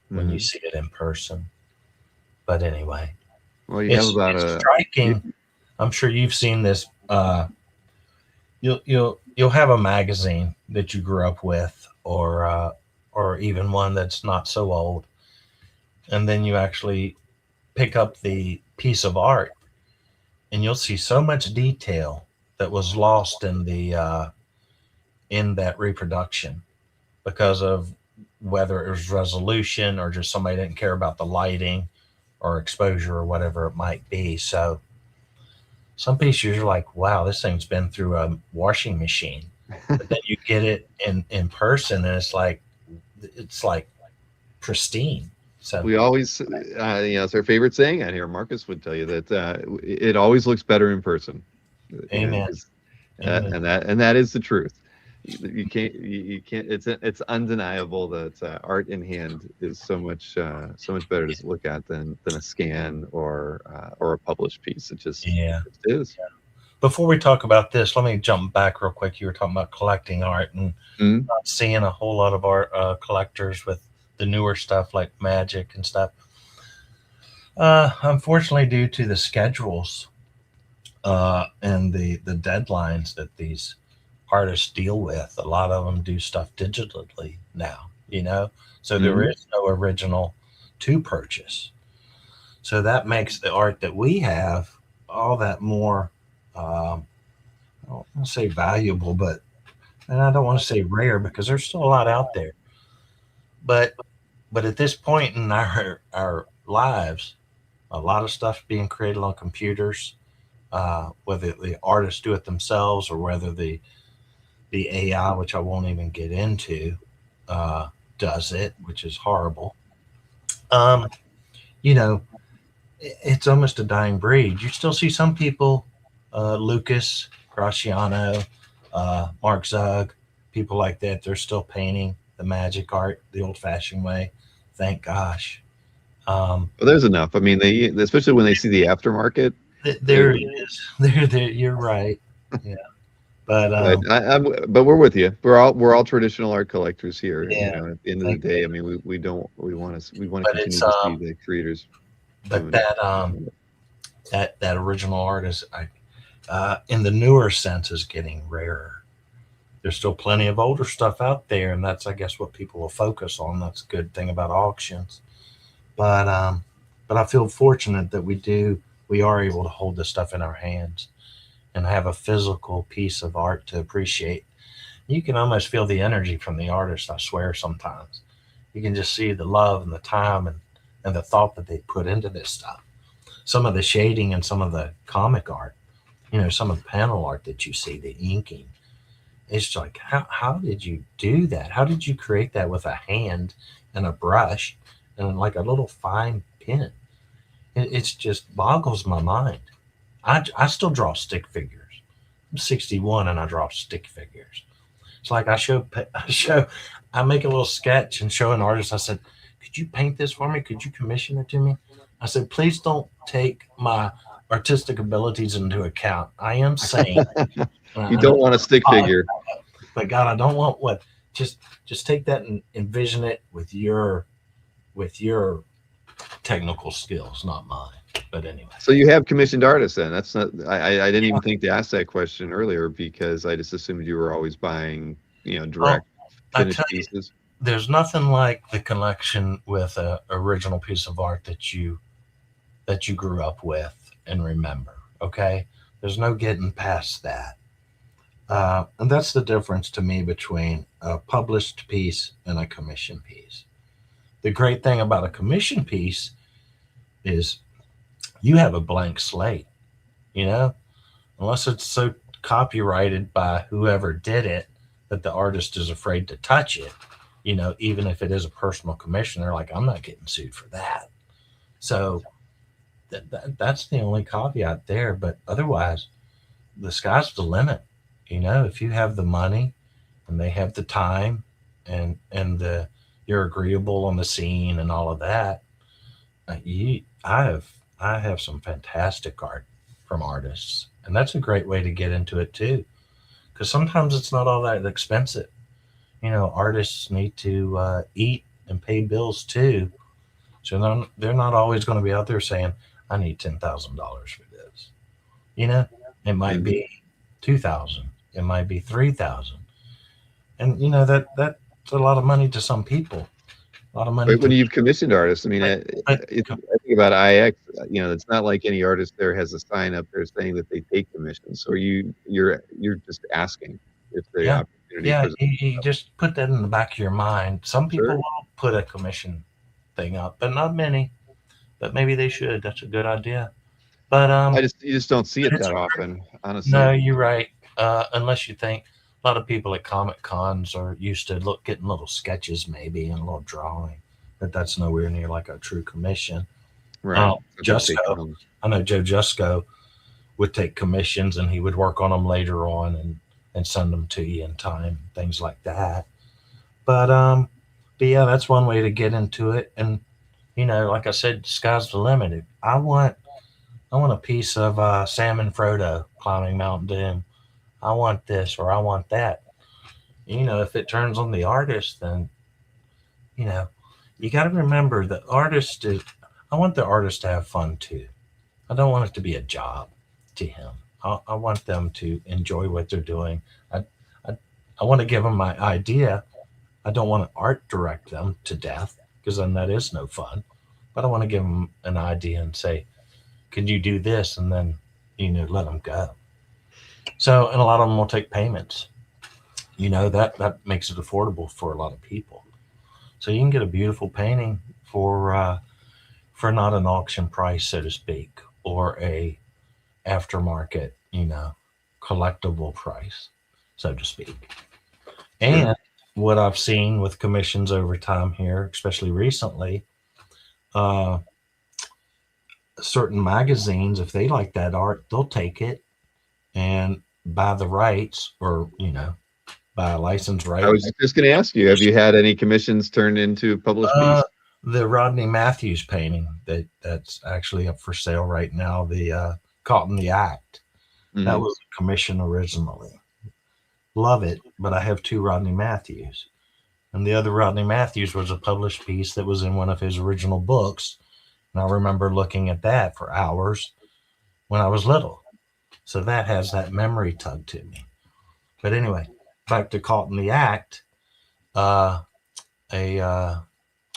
when you Hmm. see it in person. But anyway, Well, you have about it's a you, striking. I'm sure you've seen this. You'll have a magazine that you grew up with, or even one that's not so old, and then you actually pick up the piece of art, and you'll see so much detail that was lost in that reproduction because of whether it was resolution or just somebody didn't care about the lighting or exposure or whatever it might be. So some pieces you're like, wow, this thing's been through a washing machine. But then you get it in person and it's like pristine. So we always, it's our favorite saying out here. Marcus would tell you that it always looks better in person. amen. 'Cause, Amen. and that is the truth. You can't you can't. It's undeniable that art in hand is so much better to look at than a scan or a published piece. Yeah. It just is. Before we talk about this, let me jump back real quick. You were talking about collecting art and Mhm. not seeing a whole lot of art collectors with the newer stuff like magic and stuff. Unfortunately, due to the schedules and the deadlines that these artists deal with, a lot of them do stuff digitally now. You know, so there Mhm. is no original to purchase. So that makes the art that we have all that more. I don't want to say valuable, but and I don't want to say rare because there's still a lot out there. But at this point in our lives, a lot of stuff being created on computers, whether the artists do it themselves or whether the AI, which I won't even get into, uh, does it, which is horrible. Um, you know, it's almost a dying breed. You still see some people, Lucas Graciano, Mark Zug, people like that. They're still painting the magic art the old-fashioned way. Thank gosh. Um, Well, there's enough. I mean, they especially when they see the aftermarket. They're, there it is. There. You're right. Yeah, but but we're with you. We're all traditional art collectors here. yeah, At the end of the thank day, you. I mean, we want to But it's continue to see the creators but doing. that original art is in the newer sense is getting rarer. There's still plenty of older stuff out there, and that's I guess what people will focus on. That's a good thing about auctions. But I feel fortunate that we are able to hold this stuff in our hands and have a physical piece of art to appreciate. You can almost feel the energy from the artist. I swear, sometimes you can just see the love and the time and the thought that they put into this stuff. Some of the shading and some of the comic art, some of the panel art that you see, the inking. It's like, how did you do that? How did you create that with a hand and a brush and like a little fine pen? It's just boggles my mind. I still draw stick figures. I'm 61 and I draw stick figures. It's like I make a little sketch and show an artist. I said, "Could you paint this for me? Could you commission it to me?" I said, "Please don't take my artistic abilities into account. I am sane, You and I don't want a stick figure. but God, I don't want what. Just take that and envision it with your technical skills, not mine. But anyway, So you have commissioned artists then? That's not. I didn't even think to ask that question earlier because I just assumed you were always buying, oh, direct I tell finished you, pieces. there's nothing like the connection with a original piece of art that you grew up with and remember. Okay, there's no getting past that. And that's the difference to me between a published piece and a commission piece. The great thing about a commission piece is you have a blank slate, you know, unless it's so copyrighted by whoever did it that the artist is afraid to touch it. Even if it is a personal commission, they're like, I'm not getting sued for that. So that's the only caveat there. But otherwise, the sky's the limit. If you have the money and they have the time and you're agreeable on the scene and all of that, you I have some fantastic art from artists, and that's a great way to get into it too. Because sometimes it's not all that expensive. Artists need to eat and pay bills too, so they're not always going to be out there saying, "I need $10,000 for this." You know, it might Mhm. be 2,000, it might be 3,000, and that's a lot of money to some people. A lot of money But when to you've commissioned artists, I mean, but I think about IX. It's not like any artist there has a sign up there saying that they take commissions. So you're just asking if the yeah, opportunity yeah. presents You itself. just put that in the back of your mind. Some people Sure. will put a commission thing up, but not many. But maybe they should. That's a good idea. But You just don't see it it's that often, no, honestly. you're right. Unless you think a lot of people at comic cons are used to getting little sketches maybe and a little drawing, but that's nowhere near like a true commission. Right. Something to take Jusco, home. I know Joe Jusco would take commissions and he would work on them later on and send them to you in time, things like that. But yeah, that's one way to get into it. And like I said, sky's the limit. I want a piece of Sam and Frodo climbing Mount Doom. I want this or I want that. If it turns on the artist, then you know you got to remember the artist is. I want the artist to have fun too. I don't want it to be a job to him. I want them to enjoy what they're doing. I, I, I want to give them my idea. I don't want to art direct them to death because then that is no fun. But I want to give them an idea and say, "Can you do this?" And then let them go. So, and a lot of them will take payments. That makes it affordable for a lot of people. So you can get a beautiful painting for not an auction price, so to speak, or a aftermarket, collectible price, so to speak. Sure. And what I've seen with commissions over time here, especially recently, uh, certain magazines, if they like that art, they'll take it and buy the rights, or buy a license I right. was just going to ask you, have you had any commissions turned into published Uh, piece? the Rodney Matthews painting that's actually up for sale right now. The Caught in the Act. That Hmm. was a commission originally. Love it, but I have two Rodney Matthews. And the other Rodney Matthews was a published piece that was in one of his original books. And I remember looking at that for hours when I was little. So that has that memory tug to me. But anyway, back to Caught in the Act, uh, a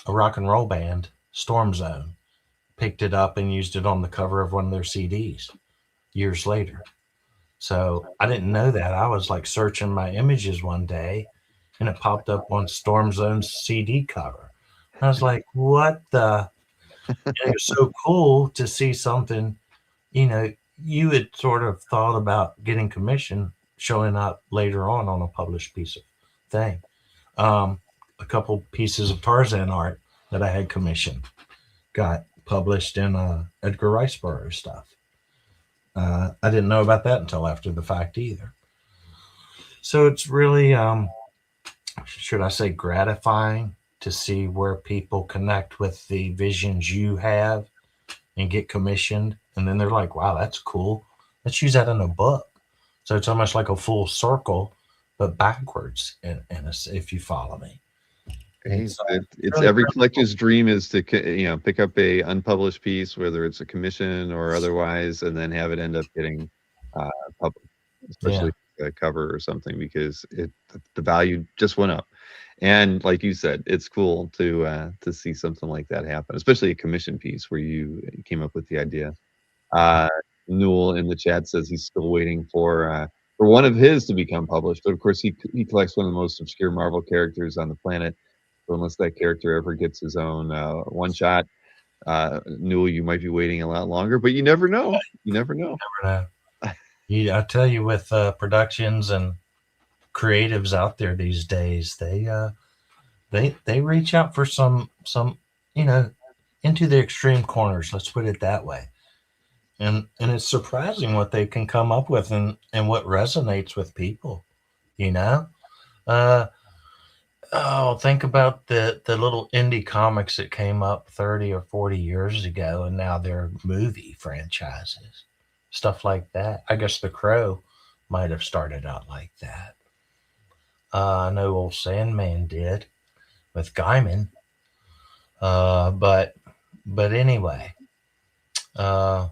rock and roll band, Storm Zone, picked it up and used it on the cover of one of their CDs years later. So I didn't know that. I was like searching my images one day and it popped up on Storm Zone's CD cover. I was like, what the? And it was so cool to see something, you know, you had sort of thought about getting commission showing up later on a published piece of thing. Um, a couple pieces of Tarzan art that I had commissioned got published in Edgar Rice Burroughs stuff. I didn't know about that until after the fact either. So it's really, should I say, gratifying to see where people connect with the visions you have and get commissioned. And then they're like, wow, that's cool. Let's use that in a book. So it's almost like a full circle, but backwards, if you follow me. Hey, It's it's really, every collector's dream is to pick up a unpublished piece, whether it's a commission or otherwise, and then have it end up getting published, yeah, especially a cover or something, because the value just went up. And like you said, it's cool to see something like that happen, especially a commission piece where you came up with the idea. Uh, Newell in the chat says he's still waiting for for one of his to become published. But of course, he collects one of the most obscure Marvel characters on the planet. So unless that character ever gets his own one shot, Newell, you might be waiting a lot longer. But you never know. You never know. Never know. I tell you, with productions and creatives out there these days, they reach out for some you know into the extreme corners. Let's put it that way. And it's surprising what they can come up with and what resonates with people. You know, uh, oh, think about the little indie comics that came up 30 or 40 years ago, and now they're movie franchises, stuff like that. I guess The Crow might have started out like that. I know old Sandman did with Gaiman. But anyway, uh,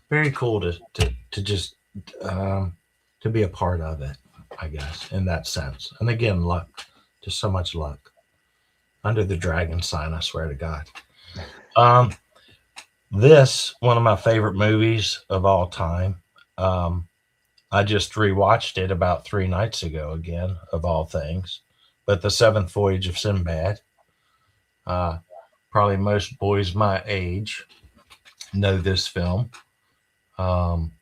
very cool to just to be a part of it, I guess, in that sense. And again, luck, just so much luck. Under the dragon sign, I swear to God. Um, this one of my favorite movies of all time. Um, I just rewatched it about 3 nights ago again, of all things. But The Seventh Voyage of Sinbad. Uh, Probably most boys my age know this film. Um,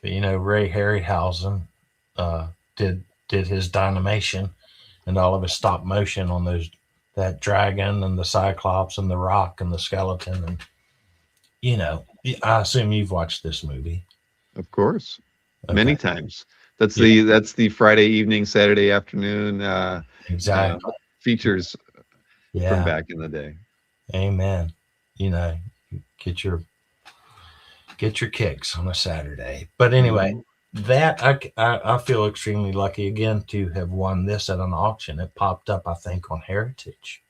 but, Ray Harryhausen uh, did his dynamation and all of his stop motion on those that dragon and the cyclops and the rock and the skeleton, and you know I assume you've watched this movie. Of course, Okay. many times. That's Yeah, the Friday evening, Saturday afternoon uh, exactly. features from Yeah. back in the day. Amen. You know, get your get your kicks on a Saturday. But anyway, Hmm. that I feel extremely lucky again to have won this at an auction. It popped up, I think, on Heritage,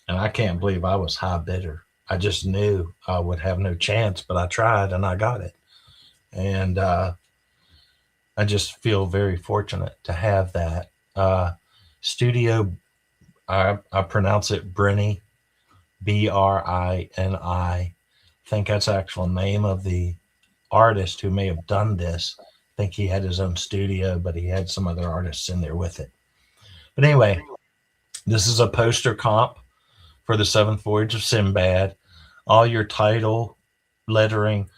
and I can't believe I was high bidder. I just knew I would have no chance, but I tried and I got it. And I just feel very fortunate to have that. Studio, I pronounce it Brini, Brini. I think that's the actual name of the artist who may have done this. I think he had his own studio, but he had some other artists in there with it. But anyway, this is a poster comp for The Seventh Voyage of Sinbad. All your title lettering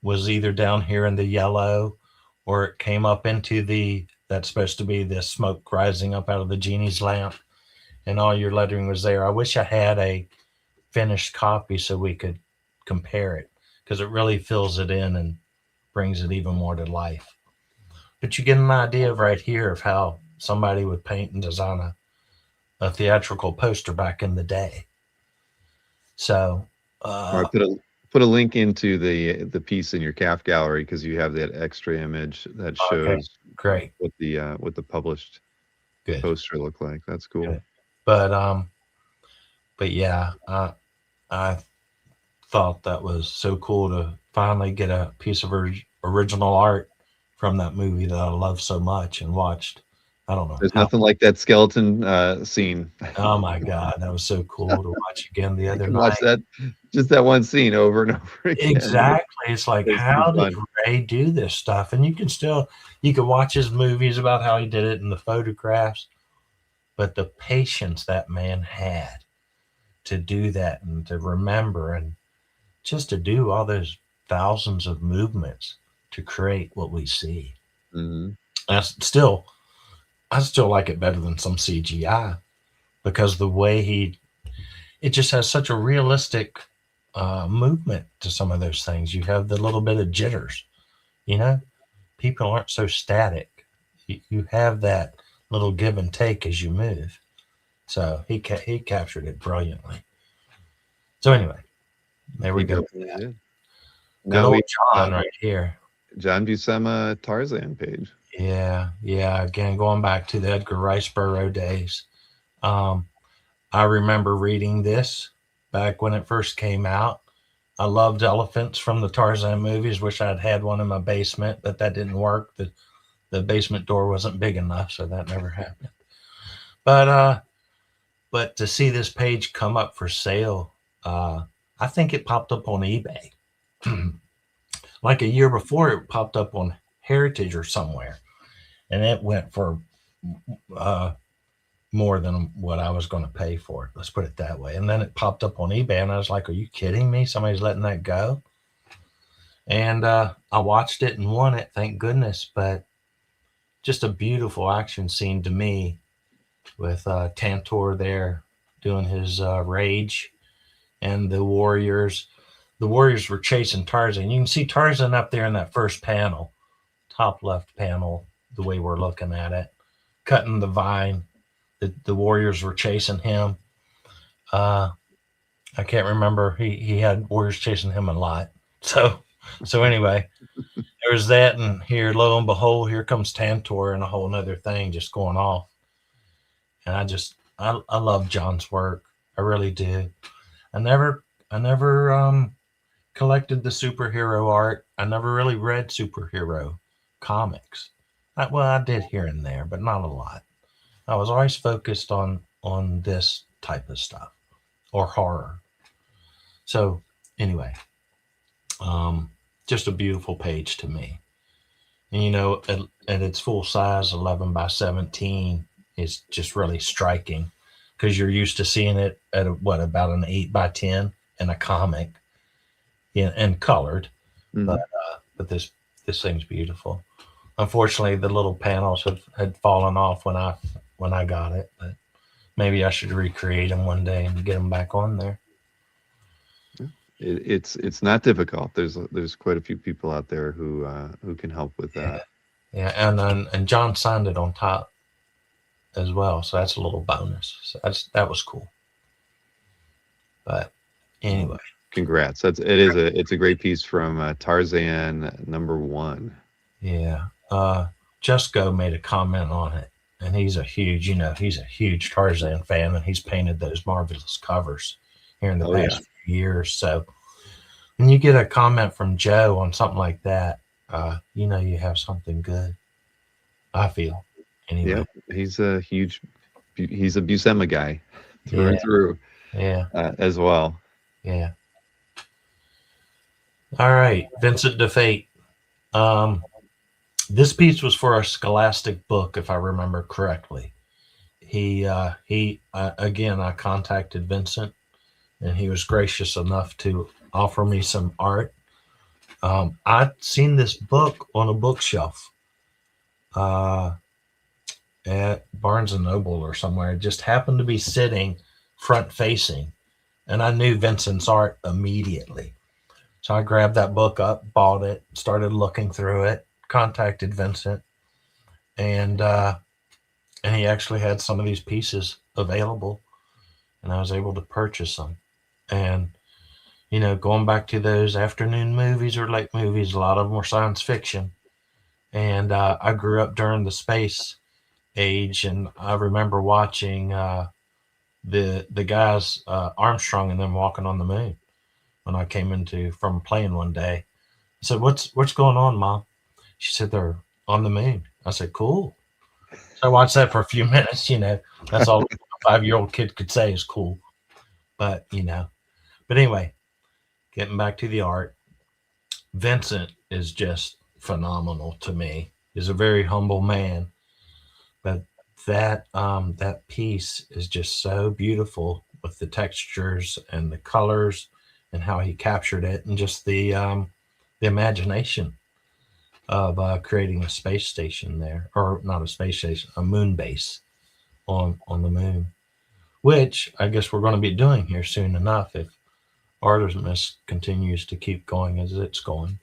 was either down here in the yellow, or it came up into that's supposed to be the smoke rising up out of the genie's lamp, and all your lettering was there. I wish I had a finished copy so we could compare it, because it really fills it in and brings it even more to life. But you get an idea of right here of how somebody would paint and design a theatrical poster back in the day. So, Or I uh, put a link into the piece in your CAF gallery because you have that extra image that okay, shows great, what the published good, poster looked like. That's cool. good. But yeah, I thought that was so cool to finally get a piece of original art from that movie that I love so much and watched. I don't know There's how. nothing like that skeleton scene. Oh my God, that was so cool to watch again the I other can watch night. that just that one scene over and over again. Exactly. It's like, It's too how did fun. Ray do this stuff? And you can watch his movies about how he did it in the photographs, but the patience that man had to do that and to remember and just to do all those thousands of movements to create what we see. Hmm. That's still, I still like it better than some CGI, because the way it just has such a realistic movement to some of those things. You have the little bit of jitters, you know, people aren't so static. You have that little give and take as you move. So he captured it brilliantly. So anyway, there we He go. definitely did. Good Now old we John right here. John Buscema Tarzan page. Yeah, yeah. Again, going back to the Edgar Rice Burroughs days. Um, I remember reading this back when it first came out. I loved elephants from the Tarzan movies. Wish I'd had one in my basement, but that didn't work. The basement door wasn't big enough, so that never happened. But to see this page come up for sale, I think it popped up on eBay. Like a year before, it popped up on Heritage or somewhere, and it went for uh, more than what I was going to pay for it. Let's put it that way. And then it popped up on eBay, and I was like, "Are you kidding me? Somebody's letting that go?" And I watched it and won it, thank goodness. But just a beautiful action scene to me, with Tantor there doing his rage, and the warriors. The warriors were chasing Tarzan. You can see Tarzan up there in that first panel, top left panel, the way we're looking at it, cutting the vine. The warriors were chasing him. Uh, I can't remember. He had warriors chasing him a lot. So anyway, there was that, and here, lo and behold, here comes Tantor and a whole nother thing just going off. And I love John's work. I really do. I never collected the superhero art. I never really read superhero comics. Well, I did here and there, but not a lot. I was always focused on this type of stuff or horror. So anyway, um, just a beautiful page to me. And at its full size, 11 by 17, is just really striking, because you're used to seeing it at about an 8 by 10 in a comic, and colored. Mhm. But this thing's beautiful. Unfortunately, the little panels had fallen off when I got it, but maybe I should recreate them one day and get them back on there. It's not difficult. There's quite a few people out there who can help with Yeah, that. yeah, and John signed it on top as well, so that's a little bonus. So that was cool. But Well, anyway, congrats. It's a great piece from Tarzan #1. yeah. Just Go made a comment on it, and he's a huge Tarzan fan, and he's painted those marvelous covers here in the Oh yeah, past few years. So when you get a comment from Joe on something like that, you have something good. I feel anyway. yep. He's a Buscema guy through Yeah, and through, yeah, as well. yeah. All right, Vincent DeFate. Um, this piece was for a Scholastic book, if I remember correctly. He again, I contacted Vincent, and he was gracious enough to offer me some art. I'd seen this book on a bookshelf uh, at Barnes and Noble or somewhere. It just happened to be sitting front facing, and I knew Vincent's art immediately. So I grabbed that book up, bought it, started looking through it, contacted Vincent, and he actually had some of these pieces available, and I was able to purchase them. And going back to those afternoon movies or late movies, a lot of them were science fiction. And I grew up during the space age, and I remember watching the guys, Armstrong and them, walking on the moon when I came into from playing one day. I said, "What's going on, Mom?" She said, "They're on the moon." I said, "Cool." So I watched that for a few minutes. That's all a 5-year-old kid could say is cool. But but anyway, getting back to the art, Vincent is just phenomenal to me. He's a very humble man, but that piece is just so beautiful, with the textures and the colors and how he captured it, and just the imagination of creating a space station there, or not a space station, a moon base on the moon, which I guess we're going to be doing here soon enough, if Artemis continues to keep going as it's going.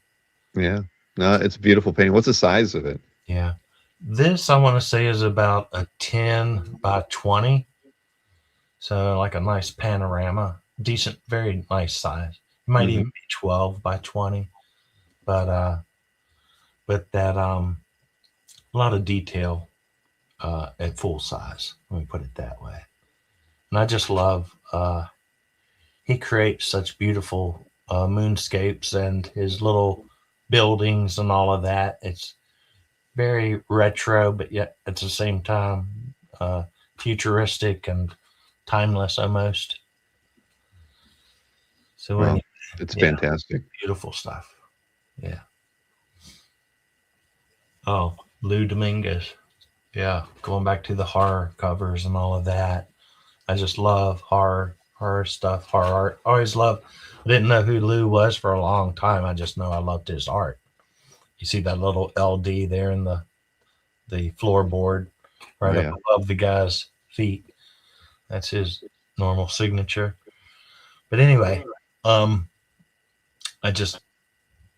Yeah. No, it's a beautiful painting. What's the size of it? Yeah. This, I want to say, is about a 10 by 20. So, like a nice panorama, decent, very nice size. It might even Hmm. be 12 by 20, but that a lot of detail at full size. Let me put it that way. And I just love he creates such beautiful moonscapes, and his little buildings and all of that. It's very retro, but yet at the same time uh, futuristic and timeless almost. So Well, anyway, it's yeah, fantastic. beautiful stuff. Yeah. Oh, Lou Dominguez. Yeah, going back to the horror covers and all of that. I just love horror stuff, horror art. Always loved. I didn't know who Lou was for a long time. I just know I loved his art. You see that little LD there in the floorboard, Oh right up yeah. above the guy's feet. That's his normal signature. But anyway, um, I just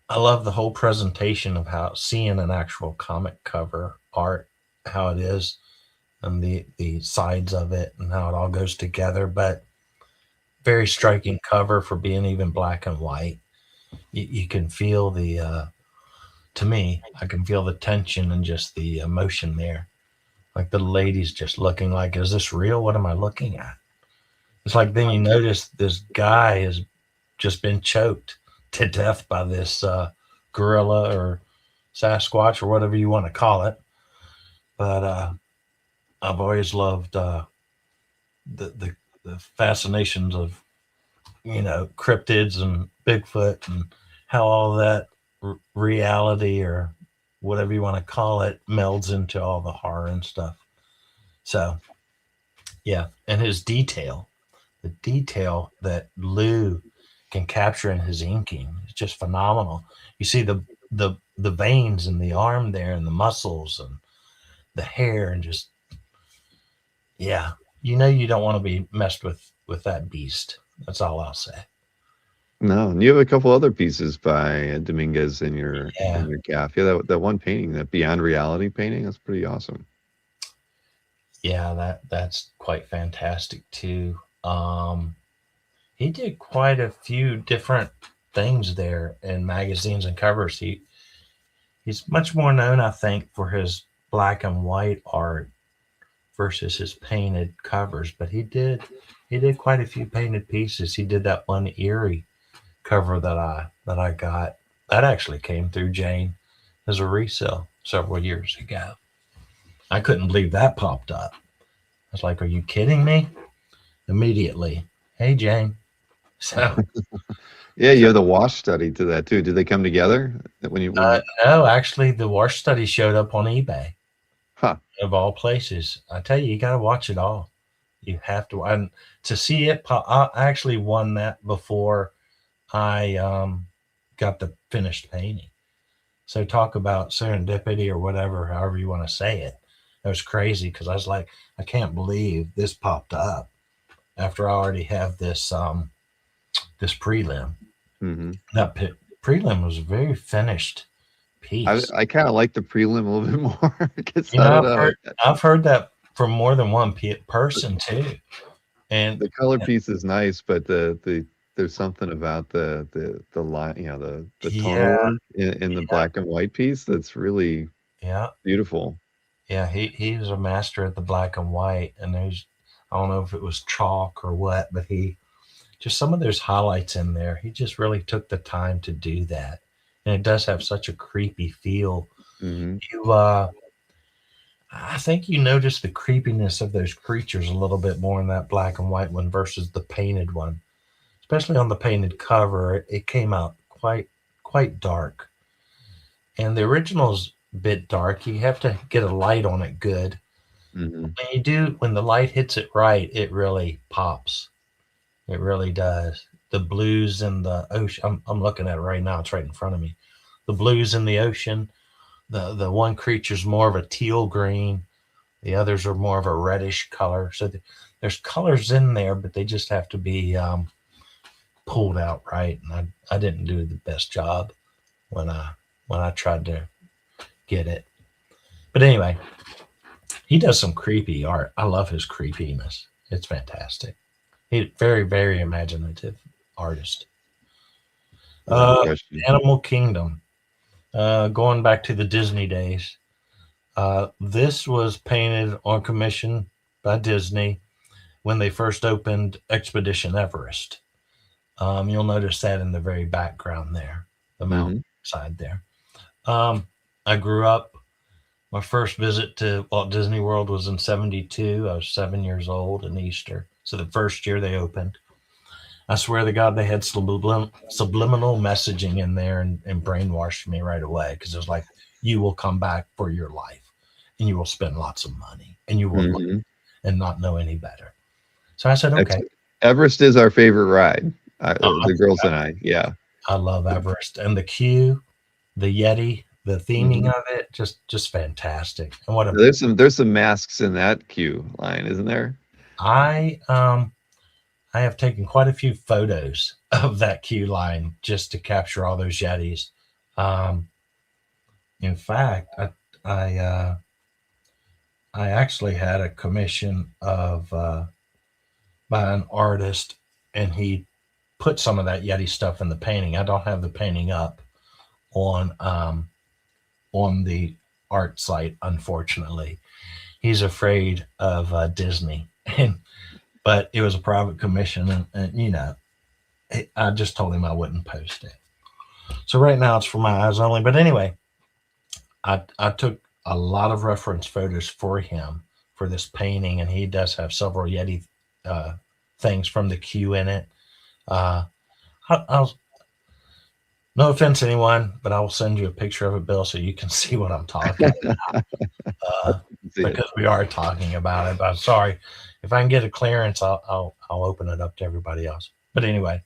I love the whole presentation of how seeing an actual comic cover art, how it is, and the sides of it, and how it all goes together. But very striking cover for being even black and white. You can feel to me, I can feel the tension and just the emotion there. Like the lady's just looking like, is this real? What am I looking at? It's like then you notice this guy has just been choked to death by this gorilla or Sasquatch or whatever you want to call it. But I've always loved the, the the fascinations of cryptids and Bigfoot and how all that reality or whatever you want to call it melds into all the horror and stuff. So yeah, and his the detail that Lou can capture in his inking is just phenomenal. You see the veins in the arm there and the muscles and the hair and just yeah, you don't want to be messed with that beast. That's all I'll say. No, and you have a couple other pieces by Dominguez Yeah, in your gaff. Yeah, that one painting, that Beyond Reality painting, that's pretty awesome. yeah, that's quite fantastic too. He did quite a few different things there in magazines and covers. He's much more known, I think, for his black and white art versus his painted covers. But he did quite a few painted pieces. He did that one eerie cover that I got. That actually came through Jane as a resale several years ago. I couldn't believe that popped up. I was like, "Are you kidding me?" Immediately, hey Jane. So Yeah, you have the wash study to that too. Did they come together when you no, actually, the wash study showed up on eBay huh. of all places. I tell you, you got to watch it all. You have to, and to see it. I actually won that before I got the finished painting. So talk about serendipity or whatever, however you want to say it. It was crazy because I was like, I can't believe this popped up after I already have this prelim. Mhm. That prelim was a very finished I piece. I kinda like the prelim a little bit more because You I know, don't I've know, heard I've heard that from more than one person too, and the color piece is nice, but there's something about the line, the tonal yeah, work in the black and white piece that's really yeah, beautiful. yeah. He was a master at the black and white, and there's I don't know if it was chalk or what, but he just some of those highlights in there. He just really took the time to do that, and it does have such a creepy feel. Mhm. You, I think you notice the creepiness of those creatures a little bit more in that black and white one versus the painted one, especially on the painted cover. It came out quite dark, and the original's a bit dark. You have to get a light on it good. Mhm. When you do, when the light hits it right, it really pops. It really does. The blues in the ocean. I'm looking at it right now. It's right in front of me. The blues in the ocean. The one creature's more of a teal green. The others are more of a reddish color. So there's colors in there, but they just have to be pulled out right. And I didn't do the best job when I tried to get it. But anyway, he does some creepy art. I love his creepiness. It's fantastic. He's very imaginative artist. Without Uh, question. Animal Kingdom. Going back to the Disney days. This was painted on commission by Disney when they first opened Expedition Everest. You'll notice that in the very background there, the mountain Mhm. side there. Um, I grew up. My first visit to Walt Disney World was in '72. I was 7 years old in Easter. So the first year they opened. I swear to God, they had subliminal messaging in there and brainwashed me right away because it was like, you will come back for your life, and you will spend lots of money, and you will look Hmm. and not know any better. So I said, That's okay. Everest is our favorite ride. Oh, The girls and I, yeah. I love Everest, and the queue, the Yeti, the theming Hmm. of it, just fantastic. And what a There's some masks in that queue line, isn't there? I um I have taken quite a few photos of that queue line just to capture all those Yetis. Um, in fact, I uh, I actually had a commission of by an artist, and he put some of that Yeti stuff in the painting. I don't have the painting up on on the art site, unfortunately. He's afraid of Disney, and but it was a private commission, and I just told him I wouldn't post it. So right now it's for my eyes only. But anyway, I took a lot of reference photos for him for this painting, and he does have several Yeti uh, things from the queue in it. Uh, I'll no offense to anyone, but I will send you a picture of it, Bill, so you can see what I'm talking uh, See it. because we are talking about it. But I'm sorry if I can get a clearance, I'll open it up to everybody else. But anyway,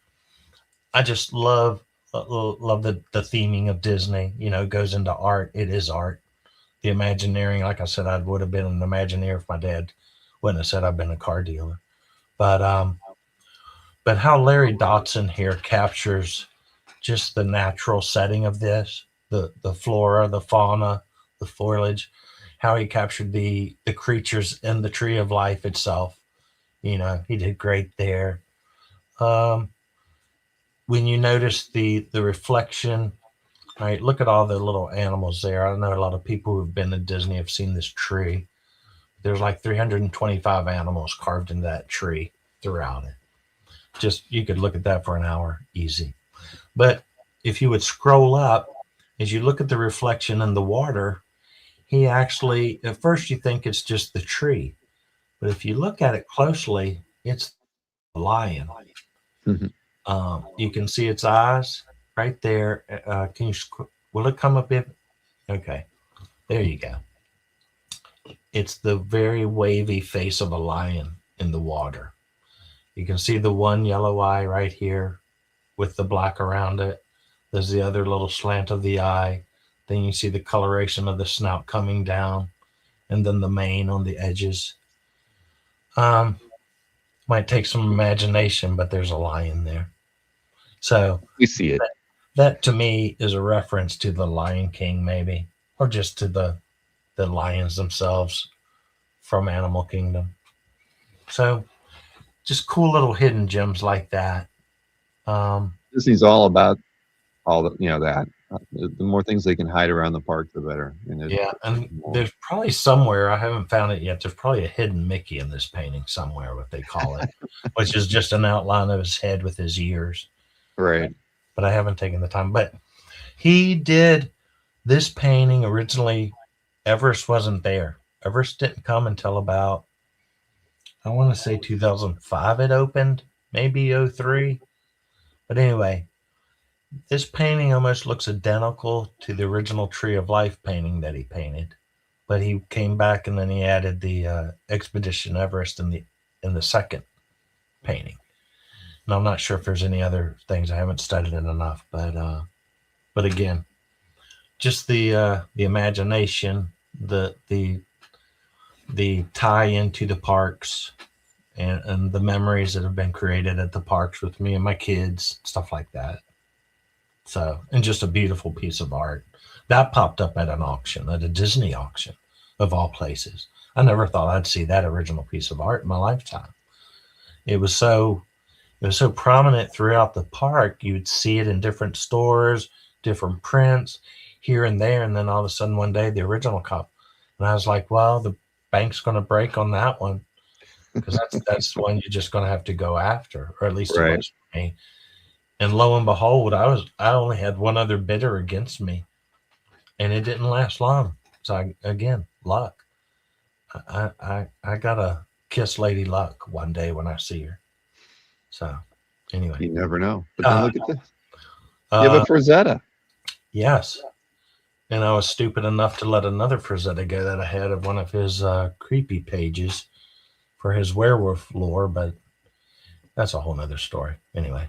I just love the theming of Disney. You know, it goes into art. It is art. The Imagineering, like I said, I would have been an Imagineer if my dad wouldn't have said I've been a car dealer. But um, but how Larry Dotson here captures just the natural setting of this, the flora, the fauna, the foliage, how he captured the creatures in the tree of life itself. You know, he did great there. Um, when you notice the reflection, right? Look at all the little animals there. I know a lot of people who've been to Disney have seen this tree. There's like 325 animals carved into that tree throughout it. Just you could look at that for an hour easy. But if you would scroll up, as you look at the reflection in the water, he actually, at first you think it's just the tree. But if you look at it closely, it's a lion. Mhm. You can see its eyes right there. Will it come up? Okay, there you go. It's the very wavy face of a lion in the water. You can see the one yellow eye right here with the black around it. There's the other little slant of the eye. Then you see the coloration of the snout coming down, and then the mane on the edges. Um, might take some imagination, but there's a lion there. So We see it. that to me is a reference to the Lion King, maybe, or just to the lions themselves from Animal Kingdom. So just cool little hidden gems like that. Um, Disney's all about all that. The more things they can hide around the park, the better. And there's yeah, and more. there's probably somewhere I haven't found it yet. There's probably a hidden Mickey in this painting somewhere, what they call it, which is just an outline of his head with his ears. Right. But I haven't taken the time. But he did this painting originally. Everest wasn't there. Everest didn't come until about I want to say 2005. It opened, maybe '03. But anyway, this painting almost looks identical to the original Tree of Life painting that he painted, but he came back and then he added the Expedition Everest in the second painting. And I'm not sure if there's any other things. I haven't studied it enough, but again, just the imagination, the tie into the parks, and the memories that have been created at the parks with me and my kids, stuff like that. So, and just a beautiful piece of art that popped up at an auction, at a Disney auction of all places. I never thought I'd see that original piece of art in my lifetime. It was so it was so prominent throughout the park. You would see it in different stores, different prints here and there, and then all of a sudden one day the original cop, and I was like, well, the bank's going to break on that one because that's one you're just going to have to go after, or at least it Right. was for me. And lo and behold, I only had one other bidder against me, and it didn't last long. So again, luck. I gotta kiss Lady Luck one day when I see her. So anyway, You never know. But then uh, look at this. You have uh, a Frazetta. yes, And I was stupid enough to let another Frazetta go that I had of one of his creepy pages for his werewolf lore, but that's a whole nother story. Anyway,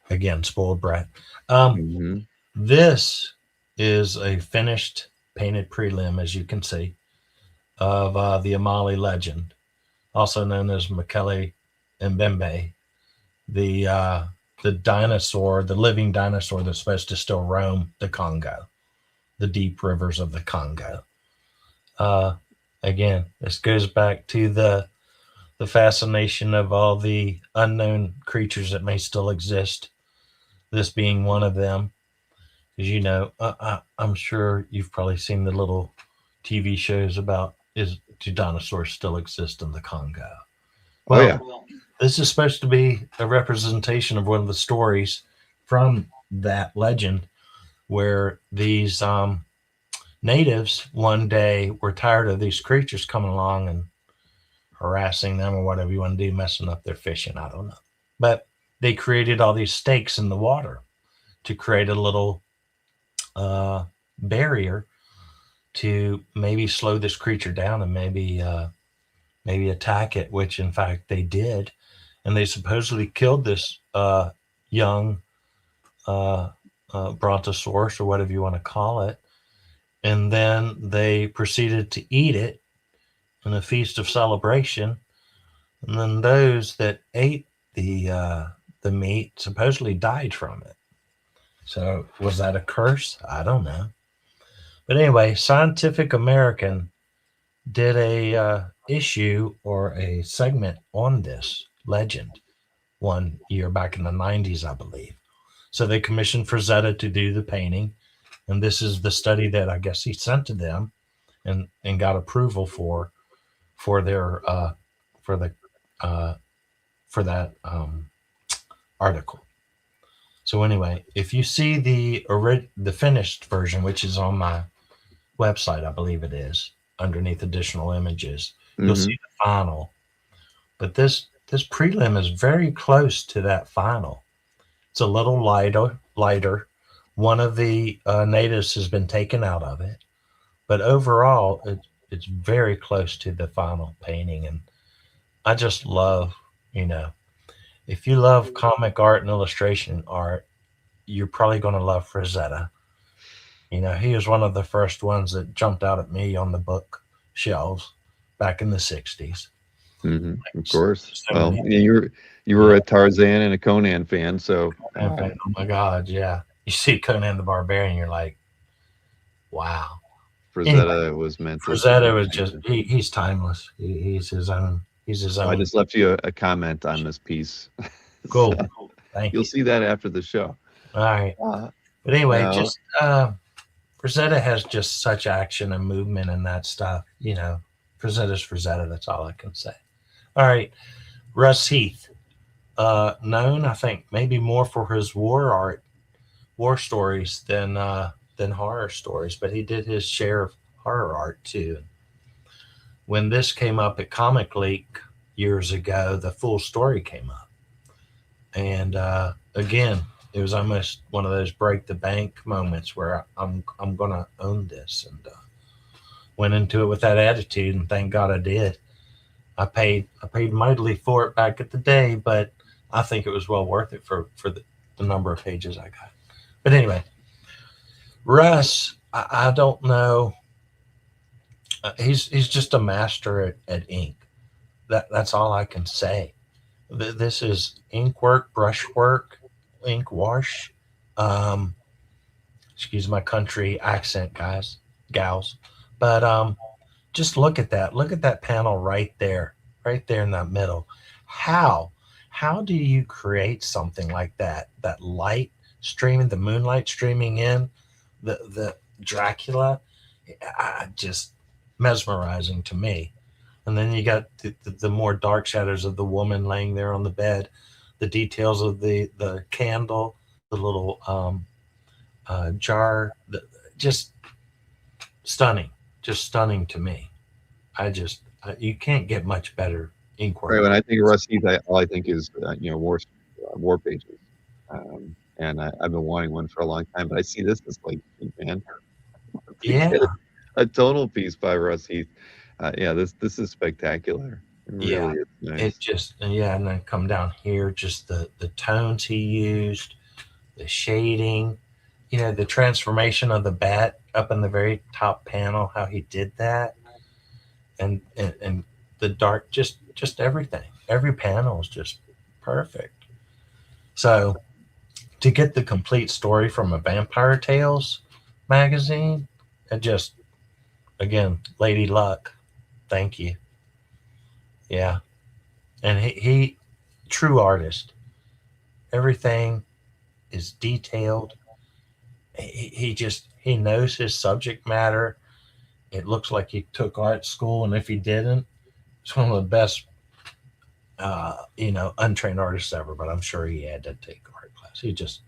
again, spoiled brat. Um, Hmm. this is a finished painted prelim, as you can see, of the Amali legend, also known as Mekele Mbembe, the uh, the dinosaur, the living dinosaur that's supposed to still roam the Congo, the deep rivers of the Congo. Uh, Again, this goes back to the fascination of all the unknown creatures that may still exist. This being one of them, as you know, I'm sure you've probably seen the little TV shows about is do dinosaurs still exist in the Congo? Oh yeah. Well, this is supposed to be a representation of one of the stories from that legend where these natives one day were tired of these creatures coming along and harassing them or whatever you want to do, messing up their fishing. I don't know. But they created all these stakes in the water to create a little uh, barrier to maybe slow this creature down and maybe attack it, which in fact they did. And they supposedly killed this young uh, brontosaurus or whatever you want to call it. And then they proceeded to eat it in a feast of celebration. And then those that ate the meat supposedly died from it. So was that a curse? I don't know. But anyway, Scientific American did a issue or a segment on this legend one year back in the 90s, I believe. So they commissioned Frazetta to do the painting, and this is the study that I guess he sent to them and got approval for their for the uh, for that article. So anyway, if you see the finished version, which is on my website, I believe it is, underneath additional images, you'll see Hmm. the final. But this prelim is very close to that final. It's a little lighter. One of the natives has been taken out of it, but overall, it's very close to the final painting. And I just love, you know, if you love comic art and illustration art, you're probably going to love Frazetta. You know, he was one of the first ones that jumped out at me on the book shelves back in the 60s. Hmm. Of course. So Well, many, you yeah. were a Tarzan and a Conan fan, so In fact, oh my God, yeah. You see Conan the Barbarian, you're like, wow. Anyway, Frazetta was meant to Frazetta be was just, mentioned. he's timeless. He's his own, he's his I own. just left you a comment on this piece. So Cool. Thank you'll you. see that after the show. All right. Uh, But anyway, now, just, Frazetta has just such action and movement and that stuff. You know, Frazetta's Frazetta. That's all I can say. All right. Russ Heath, known, I think, maybe more for his war stories than horror stories, but he did his share of horror art too. When this came up at Comic Leak years ago, the full story came up, and again, it was almost one of those break the bank moments where I'm gonna own this, and went into it with that attitude, and thank God I did. I paid mightily for it back at the day, but I think it was well worth it for the number of pages I got. But anyway, Russ, I don't know. He's just a master at ink. That's all I can say. This is ink work, brush work, ink wash. Um, Excuse my country accent, guys, gals, but just look at that. Look at that panel right there in that middle. How how do you create something like that? That light streaming, the moonlight streaming in, the Dracula, just mesmerizing to me. And then you got the more dark shadows of the woman laying there on the bed, the details of the candle, the little jar, just stunning, just stunning to me. You can't get much better ink right work. when I think of Russ Heath, all I think is war pages, and I've been wanting one for a long time. But I see this as like, man, to Yeah, get a tonal piece by Russ Heath. Yeah, this is spectacular. It yeah. really is It nice. just yeah, and then come down here, just the tones he used, the shading, the transformation of the bat up in the very top panel, how he did that, and the dark, just everything. Every panel is just perfect. So to get the complete story from a Vampire Tales magazine, it just again, Lady Luck, thank you. Yeah, and he true artist. Everything is detailed. He knows his subject matter. It looks like he took art school, and if he didn't, it's one of the best, untrained artists ever. But I'm sure he had to take art class. He just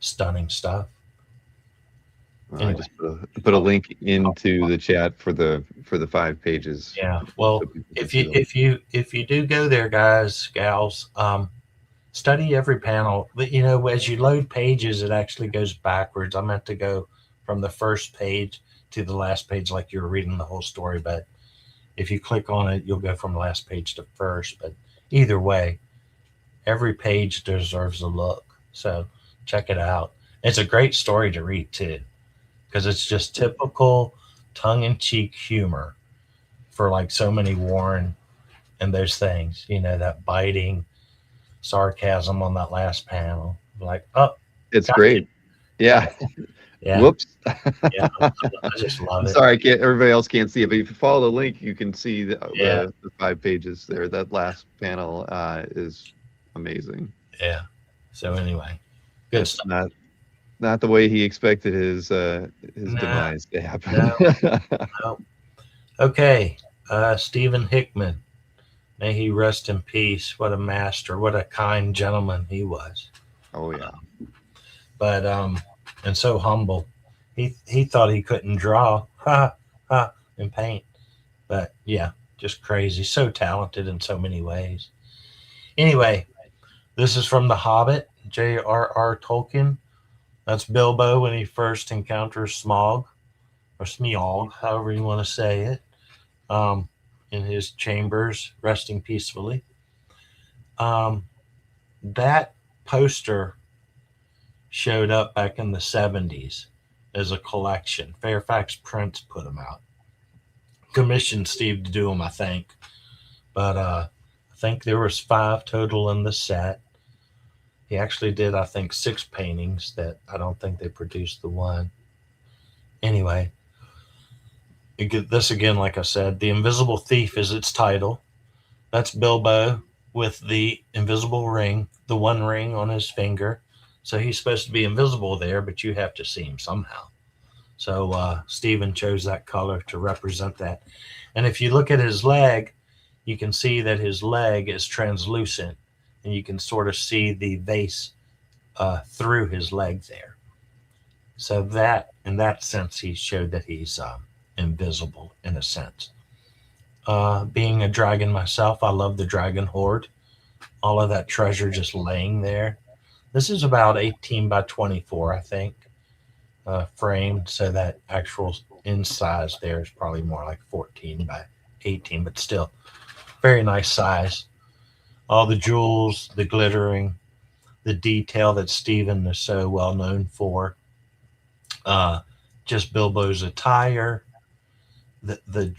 stunning stuff. Well, I Anyway, just put a link into the chat for the 5 pages yeah. Well, so people can if see you them. if you do go there, guys, gals, study every panel. As you load pages, it actually goes backwards. I meant to go from the first page to the last page, like you're reading the whole story. But if you click on it, you'll go from the last page to first. But either way, every page deserves a look. So check it out. It's a great story to read too, because it's just typical tongue-in-cheek humor for like so many Warren and those things. That biting sarcasm on that last panel. Like, oh, It's got you. great. Yeah, Yeah. yeah, Whoops. yeah. I just love I'm it. sorry, I can't. Everybody else can't see it, but if you follow the link, you can see Yeah, the 5 pages there. That last panel is amazing. yeah. So anyway, good That's stuff. not the way he expected his No, demise to happen. no, no. Okay, Stephen Hickman. May he rest in peace. What a master. What a kind gentleman he was. Oh yeah, But and so humble. He thought he couldn't draw, ha ha, and paint. But yeah, just crazy. So talented in so many ways. Anyway, this is from The Hobbit, J.R.R. Tolkien. That's Bilbo when he first encounters Smog, or Smeagol, however you want to say it, um, in his chambers, resting peacefully. Um, that poster showed up back in the 70s as a collection. Fairfax Prints put them out. Commissioned Steve to do them, I think. But I think there was 5 total in the set. He actually did, I think, 6 paintings that I don't think they produced the one. Anyway, this again, like I said, The Invisible Thief is its title. That's Bilbo with the invisible ring, the one ring on his finger. So he's supposed to be invisible there, but you have to see him somehow. So Stephen chose that color to represent that. And if you look at his leg, you can see that his leg is translucent, and you can sort of see the vase through his leg there. So that, in that sense, he showed that he's invisible in a sense. Being a dragon myself, I love the dragon hoard. All of that treasure just laying there. This is about 18 by 24, I think, framed. So that actual in size there is probably more like 14 by 18, but still very nice size. All the jewels, the glittering, the detail that Stephen is so well known for. Uh, just Bilbo's attire, the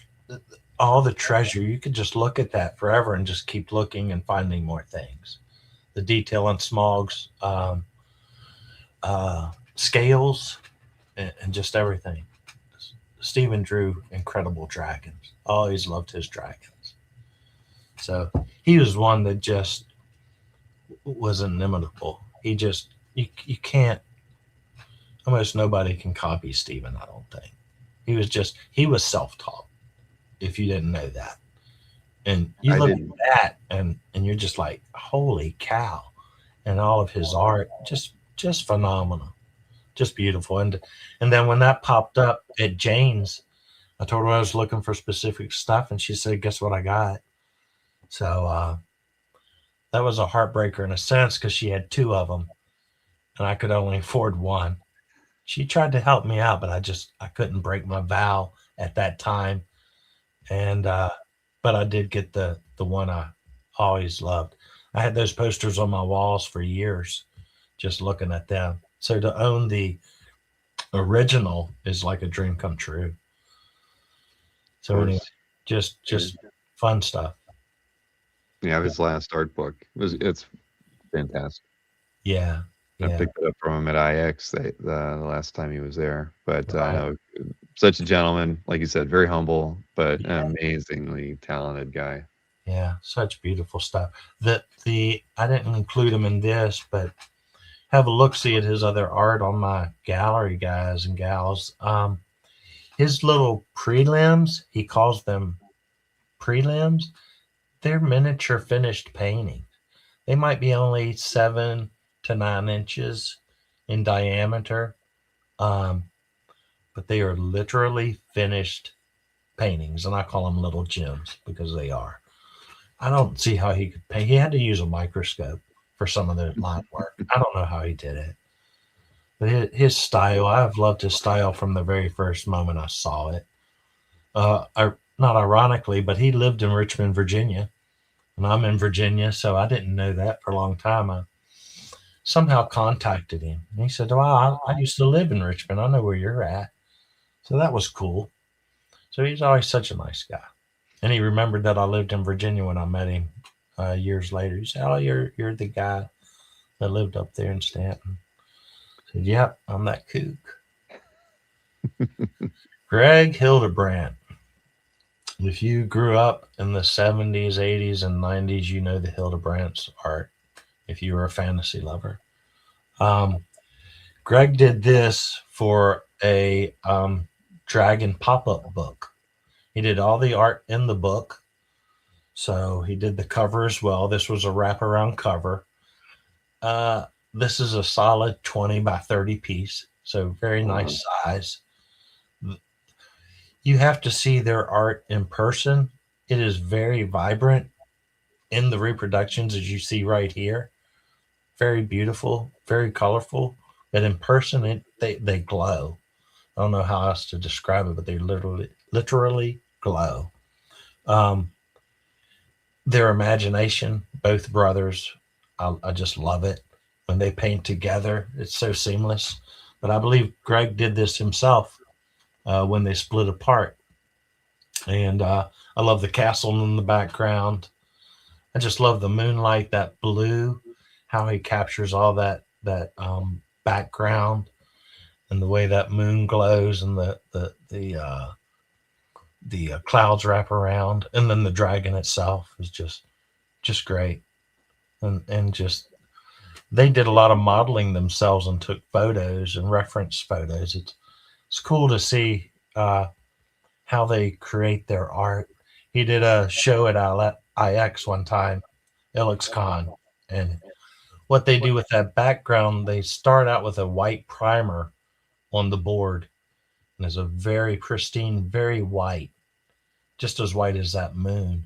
all the treasure. You could just look at that forever and just keep looking and finding more things. The detail on Smog's scales and just everything. Stephen drew incredible dragons. Always loved his dragons. So he was one that just was inimitable. You can't, almost nobody can copy Stephen, I don't think. He was self taught, if you didn't know that. And you I look at didn't. that and you're just like, holy cow. And all of his art, just phenomenal. Just beautiful. And then when that popped up at Jane's, I told her I was looking for specific stuff, and she said, "Guess what I got?" So that was a heartbreaker in a sense because she had 2 of them, and I could only afford one. she tried to help me out, but I couldn't break my vow at that time. And but I did get the one I always loved. I had those posters on my walls for years, just looking at them. So to own the original is like a dream come true. Of So anyway, course. just fun stuff. Yeah, his last art book it's fantastic. Yeah, I yeah, picked it up from him at IX the last time he was there. But right. no, such a gentleman, like you said, very humble, but Yeah, an amazingly talented guy. yeah, such beautiful stuff. The I didn't include him in this, but have a look see at his other art on my gallery, guys and gals. His little prelims, he calls them prelims. They're miniature finished paintings. They might be only 7 to 9 inches in diameter, um, but they are literally finished paintings, and I call them little gems because they are. I don't see how he could paint. He had to use a microscope for some of the line work. I don't know how he did it. But his style, I've loved his style from the very first moment I saw it. Not ironically, but he lived in Richmond, Virginia, and I'm in Virginia, so I didn't know that for a long time. I somehow contacted him, and he said, "Well, I used to live in Richmond. I know where you're at." So that was cool. So he's always such a nice guy, and he remembered that I lived in Virginia when I met him years later. He said, "Oh, you're the guy that lived up there in Stanton." I said, "Yep, I'm that kook." Greg Hildebrandt. If you grew up in the 70s, 80s, and 90s, you know the Hildebrandt's art if you were a fantasy lover. Um, Greg did this for a dragon pop up book. He did all the art in the book. So he did the cover as well. This was a wraparound cover. Uh, this is a solid 20 by 30 piece. So very Wow. nice size. You have to see their art in person. It is very vibrant in the reproductions, as you see right here. Very beautiful, very colorful. But in person, they glow. I don't know how else to describe it, but they literally glow. Um, their imagination, both brothers, I just love it when they paint together. It's so seamless. But I believe Greg did this himself when they split apart, and I love the castle in the background. I just love the moonlight, that blue, how he captures all that background and the way that moon glows and the clouds wrap around, and then the dragon itself is just great, and just they did a lot of modeling themselves and took photos and reference photos. It's cool to see how they create their art. He did a show at IX one time, LXCon, and what they do with that background, they start out with a white primer on the board, and it's a very pristine, very white, just as white as that moon.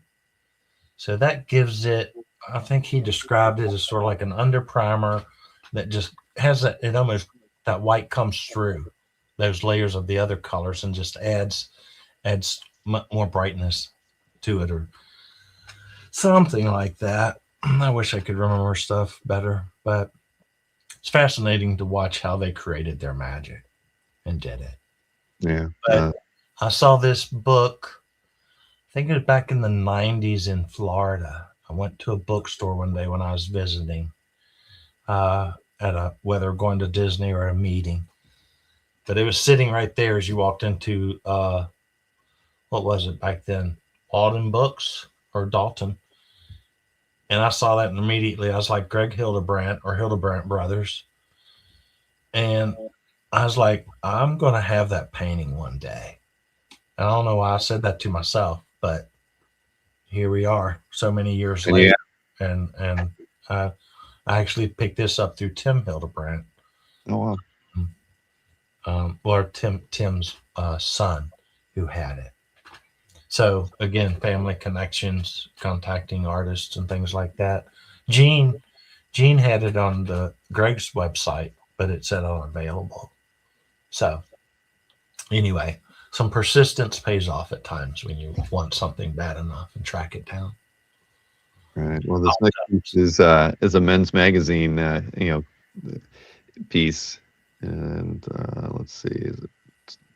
So that gives it, I think he described it as sort of like an under primer that just has that, it almost, that white comes through those layers of the other colors and just adds more brightness to it or something like that. I wish I could remember stuff better, but it's fascinating to watch how they created their magic and did it. Yeah. But I saw this book, I think it was back in the 90s in Florida. I went to a bookstore one day when I was visiting, at a whether going to Disney or a meeting. But it was sitting right there as you walked into what was it back then? Alden Books or Dalton. And I saw that and immediately I was like Greg Hildebrandt or Hildebrandt Brothers. And I was like, I'm gonna have that painting one day. And I don't know why I said that to myself, but here we are so many years And yeah. later. And I actually picked this up through Tim Hildebrandt, Oh wow. or Tim's son who had it. So again, family connections, contacting artists and things like that. Gene had it on the Greg's website, but it said unavailable. So anyway, some persistence pays off at times when you want something bad enough and track it down. Right. Well, this next piece is a men's magazine, piece, and let's see, is it?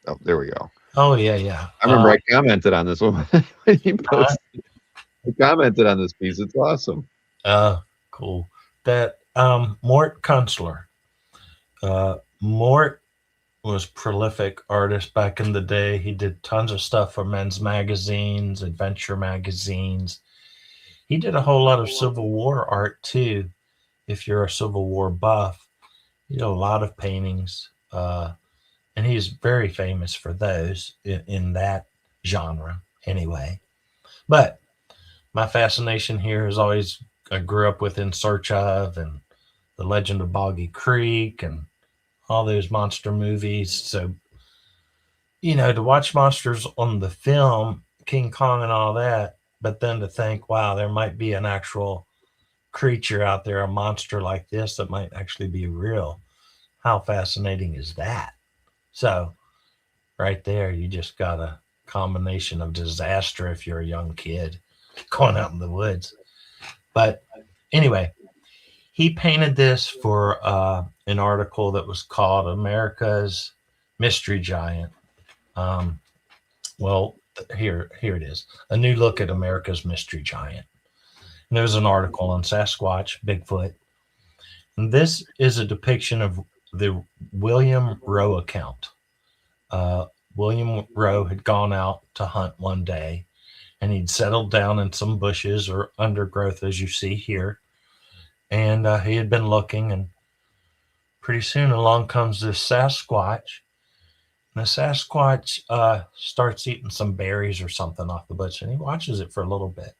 Oh, there we go. Oh yeah, yeah. I remember I commented on this one when he posted. I commented on this piece. It's awesome. Cool. That Mort Kunstler. Mort was prolific artist back in the day. He did tons of stuff for men's magazines, adventure magazines. He did a whole lot of Civil War art too. If you're a Civil War buff, he did a lot of paintings, and he's very famous for those in that genre. Anyway, but my fascination here is always I grew up with In Search of and The Legend of Boggy Creek and all those monster movies. So, to watch monsters on the film, King Kong and all that, but then to think, wow, there might be an actual creature out there, a monster like this that might actually be real. How fascinating is that? So, right there, you just got a combination of disaster if you're a young kid going out in the woods. But anyway, he painted this for an article that was called America's Mystery Giant. Um, well, here it is. A new look at America's Mystery Giant. And there's an article on Sasquatch, Bigfoot. And this is a depiction of the William Rowe account. William Rowe had gone out to hunt one day, and he'd settled down in some bushes or undergrowth, as you see here. And he had been looking, and pretty soon along comes this Sasquatch. And the Sasquatch starts eating some berries or something off the bush, and he watches it for a little bit.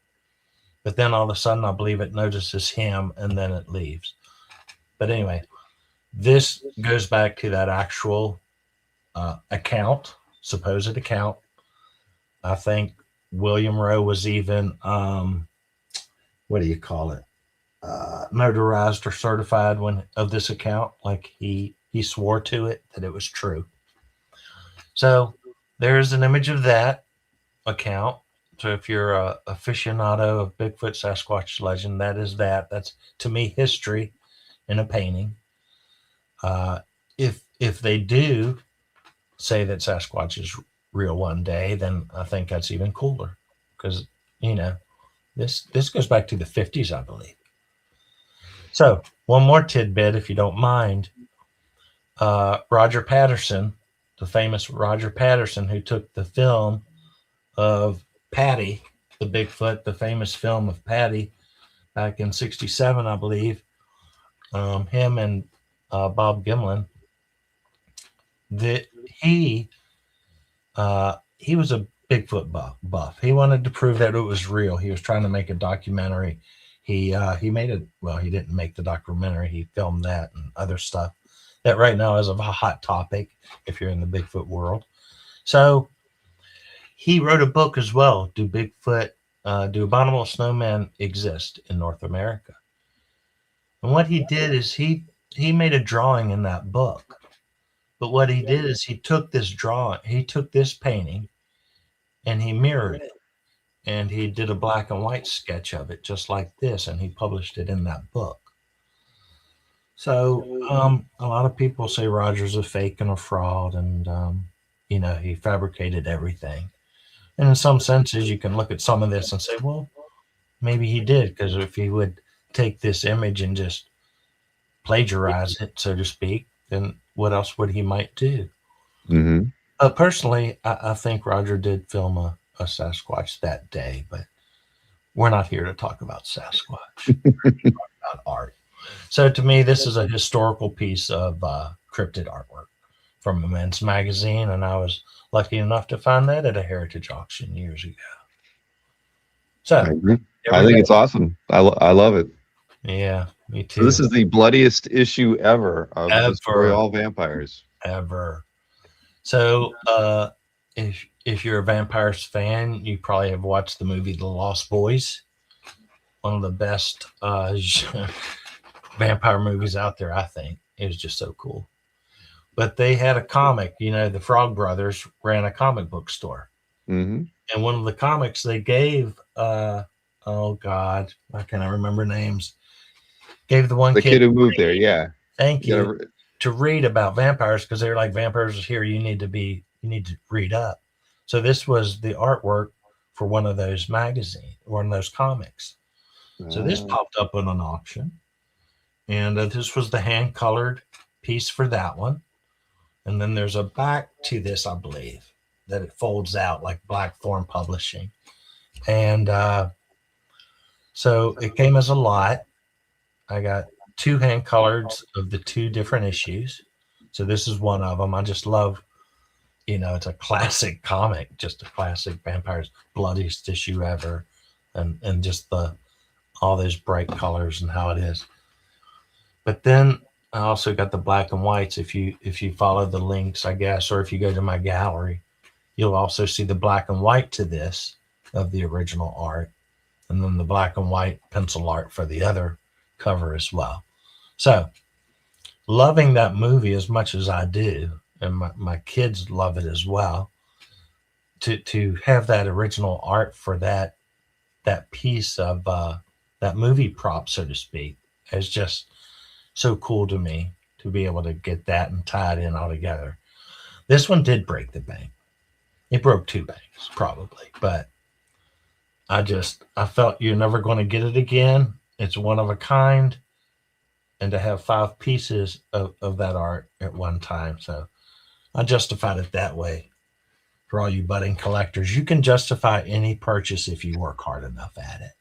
But then all of a sudden, I believe it notices him, and then it leaves. But anyway, this goes back to that actual account, supposed account. I think William Rowe was even, what do you call it? Notarized or certified when of this account, like he swore to it that it was true. So there's an image of that account. So if you're a aficionado of Bigfoot Sasquatch legend, that is that. That's to me history in a painting. If they do say that Sasquatch is real one day, then I think that's even cooler because this goes back to the 50s, I believe. So one more tidbit, if you don't mind. Roger Patterson, the famous Roger Patterson, who took the film of Patty, the Bigfoot, the famous film of Patty back in 67, I believe. Him and Bob Gimlin. He was a Bigfoot buff. He wanted to prove that it was real. He was trying to make a documentary. He made it. Well, he didn't make the documentary. He filmed that and other stuff that right now is a hot topic if you're in the Bigfoot world. So he wrote a book as well. Do abominable snowmen exist in North America? And what he did is he made a drawing in that book. But what he did is he took this painting and he mirrored it. And he did a black and white sketch of it just like this, and he published it in that book. So a lot of people say Roger's a fake and a fraud, and he fabricated everything. And in some senses, you can look at some of this and say, well, maybe he did, because if he would take this image and just plagiarize it, so to speak, then what else would he might do? Mm-hmm. Personally, I think Roger did film a Sasquatch that day, but we're not here to talk about Sasquatch. We're here to talk about art. So to me, this is a historical piece of cryptid artwork from a men's magazine, and I was lucky enough to find that at a heritage auction years ago. So I agree. I think it's awesome. I love it. Yeah, me too. So this is the bloodiest issue ever of Destroy All Vampires. Ever. So if you're a vampires fan, you probably have watched the movie The Lost Boys. One of the best vampire movies out there, I think. It was just so cool. but they had a comic. The Frog Brothers ran a comic book store, Hmm. and one of the comics they gave, oh God, why can't I remember names? Gave the one The kid, kid who moved there, yeah. thank You you, gotta. to read about vampires because they were like, vampires is here. You need to read up. So this was the artwork for one of those magazines, one of those comics. So this Uh, popped up on an auction, and this was the hand colored piece for that one. And then there's a back to this, I believe, that it folds out like Blackthorn Publishing. And so it came as a lot. I got two hand coloreds of the two different issues. So this is one of them. I just love, it's a classic comic, just a classic vampires, bloodiest issue ever. And just all those bright colors and how it is. But then I also got the black and whites. If you follow the links, I guess, or if you go to my gallery, you'll also see the black and white to this of the original art, and then the black and white pencil art for the other cover as well. So, loving that movie as much as I do, and my kids love it as well. To have that original art for that piece of that movie prop, so to speak, is just so cool to me to be able to get that and tie it in all together. This one did break the bank. It broke two banks, probably, but I felt you're never going to get it again. It's one of a kind, and to have five pieces of that art at one time. So I justified it that way for all you budding collectors. You can justify any purchase if you work hard enough at it.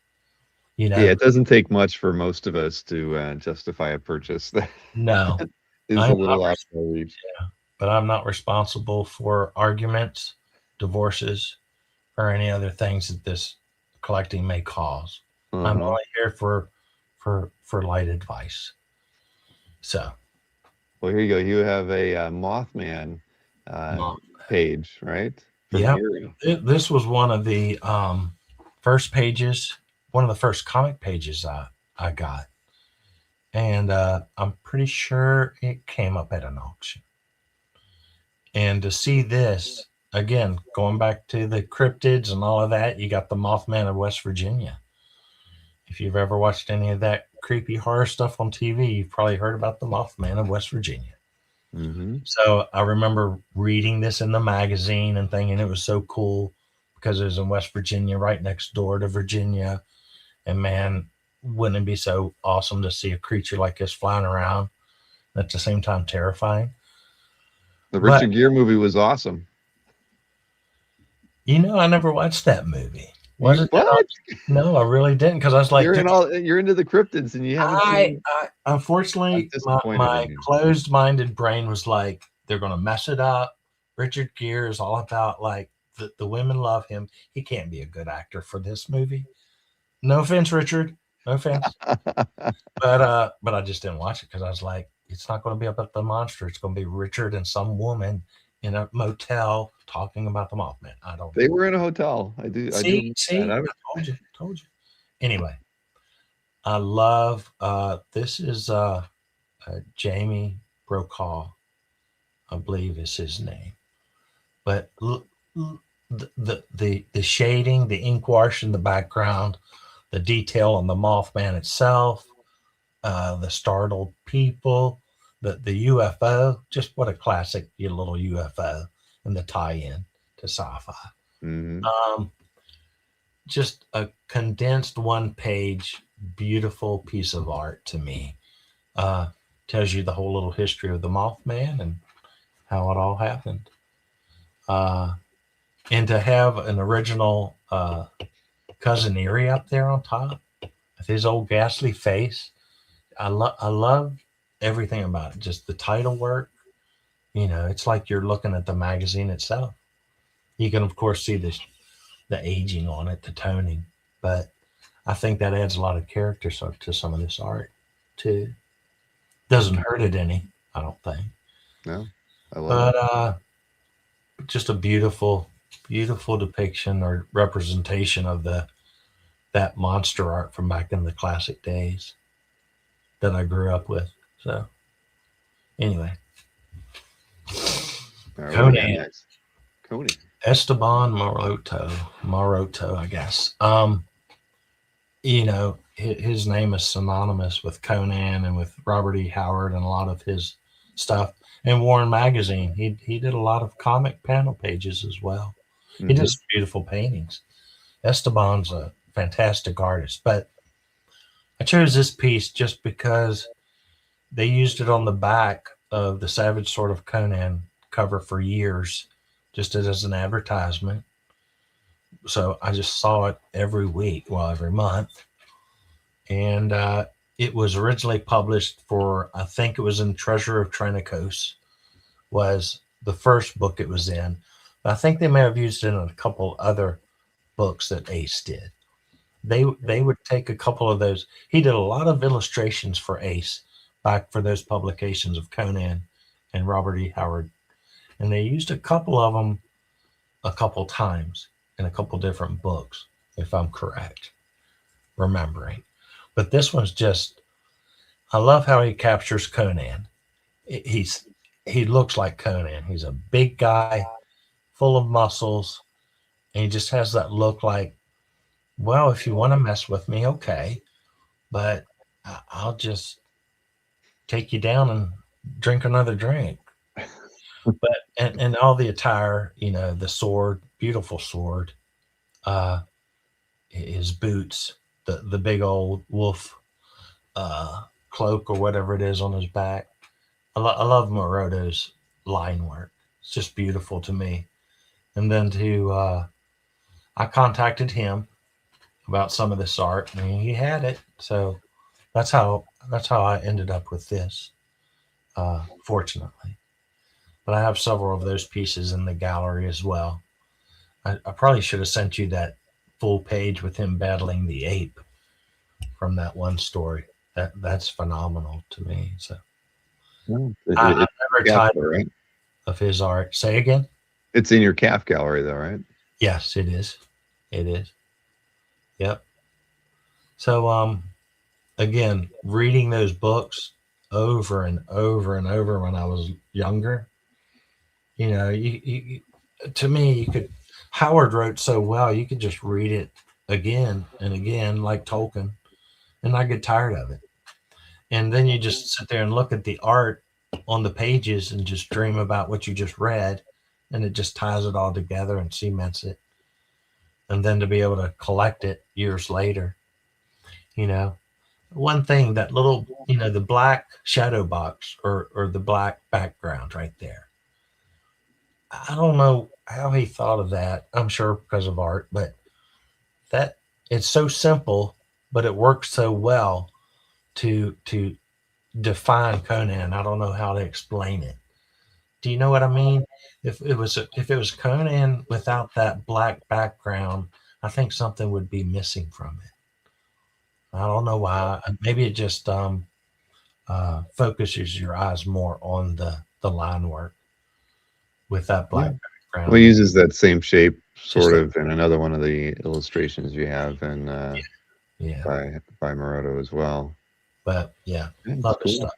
You yeah, know, it doesn't take much for most of us to justify a purchase that no, is a I'm not, little out of our reach. but I'm not responsible for arguments, divorces, or any other things that this collecting may cause. I'm Uh-huh. only here for light advice. So, Well, here you go. You have a Mothman uh, Mom, page, right? From yeah, Erie. this was one of the first pages, one of the first comic pages I got, and I'm pretty sure it came up at an auction. And to see this again, going back to the cryptids and all of that, you got the Mothman of West Virginia. If you've ever watched any of that creepy horror stuff on TV, you've probably heard about the Mothman of West Virginia. Hmm. So I remember reading this in the magazine and thinking it was so cool because it was in West Virginia, right next door to Virginia. And man, wouldn't it be so awesome to see a creature like this flying around and at the same time terrifying? The But Richard Gere movie was awesome. I never watched that movie. You Wasn't that what? No, I really didn't because I was like, You're into the cryptids and you haven't seen. I I'm unfortunately disappointed my in you. closed-minded brain was like, they're gonna mess it up. Richard Gere is all about like the women love him. He can't be a good actor for this movie. No offense, Richard. No offense. But I just didn't watch it because I was like, it's not gonna be about the monster. It's gonna be Richard and some woman in a motel talking about the Mothman. I don't They know. were in a hotel. I do remember that. See, I told you. Anyway, I love this is Jamie Brokaw, I believe is his name. But the shading, the ink wash in the background, the detail on the Mothman itself, the startled people, the UFO, just what a classic little UFO and the tie-in to sci-fi. Hmm. Um, just a condensed one-page, beautiful piece of art to me. Uh, Tells you the whole little history of the Mothman and how it all happened. Uh, and to have an original cousin Erie up there on top with his old ghastly face, I love everything about it. Just the title work, it's like you're looking at the magazine itself. You can of course see the aging on it, the toning, but I think that adds a lot of character to some of this art too. Doesn't hurt it any, I don't think. No, I love it. But just a beautiful, beautiful depiction or representation of that monster art from back in the classic days that I grew up with. So anyway, All right, what do we got Conan, next? Conan. Esteban Maroto, I guess. His name is synonymous with Conan and with Robert E. Howard and a lot of his stuff. And Warren Magazine, he did a lot of comic panel pages as well. He Mm-hmm. does beautiful paintings. Esteban's a fantastic artist, but I chose this piece just because they used it on the back of the Savage Sword of Conan cover for years, just as an advertisement. So I just saw it every week, well, every month. And it was originally published for, I think it was in Treasure of Trenicos, was the first book it was in. But I think they may have used it in a couple other books that Ace did. They would take a couple of those. He did a lot of illustrations for Ace back for those publications of Conan and Robert E. Howard, and they used a couple of them a couple times in a couple different books, if I'm correct, remembering. But this one's just, I love how he captures Conan. He's he looks like Conan. He's a big guy, full of muscles, and he just has that look like, well, if you want to mess with me, okay, but I'll just take you down and drink another drink. But and all the attire, the sword, beautiful sword, uh, his boots, the big old wolf cloak or whatever it is on his back. I love Moroto's line work. It's just beautiful to me. And then I contacted him about some of this art, and he had it. So that's how I ended up with this. Fortunately, but I have several of those pieces in the gallery as well. I probably should have sent you that full page with him battling the ape from that one story. That's phenomenal to me. So Well, I've never CAF, tired right? of his art. Say again? It's in your CAF gallery, though, right? Yes, it is. It is. Yep. So again, reading those books over and over and over when I was younger, to me, you could, Howard wrote so well, you could just read it again and again, like Tolkien, and not get tired of it. And then you just sit there and look at the art on the pages and just dream about what you just read, and it just ties it all together and cements it. And then to be able to collect it years later, you know, one thing, that little, the black shadow box or the black background right there. I don't know how he thought of that. I'm sure because of art, but that, it's so simple, but it works so well to define Conan. I don't know how to explain it. Do you know what I mean? If it was Conan without that black background, I think something would be missing from it. I don't know why. Maybe it just focuses your eyes more on the line work with that Yeah. black Well, he background. uses that same shape Just sort like, of in another one of the illustrations you have, and yeah, by Moroto as well. but yeah, Yeah, it's love his cool. stuff.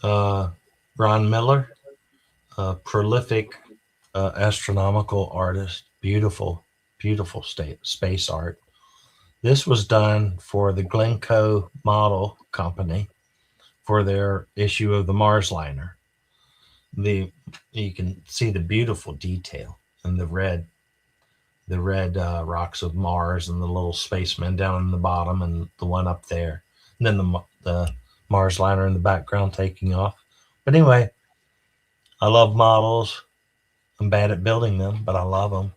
Uh, Ron Miller, a prolific astronomical artist, beautiful, beautiful space art. This was done for the Glencoe Model Company for their issue of the Mars liner. The You can see the beautiful detail in the red rocks of Mars and the little spaceman down in the bottom and the one up there, and then the Mars liner in the background taking off. But anyway, I love models. I'm bad at building them, but I love them.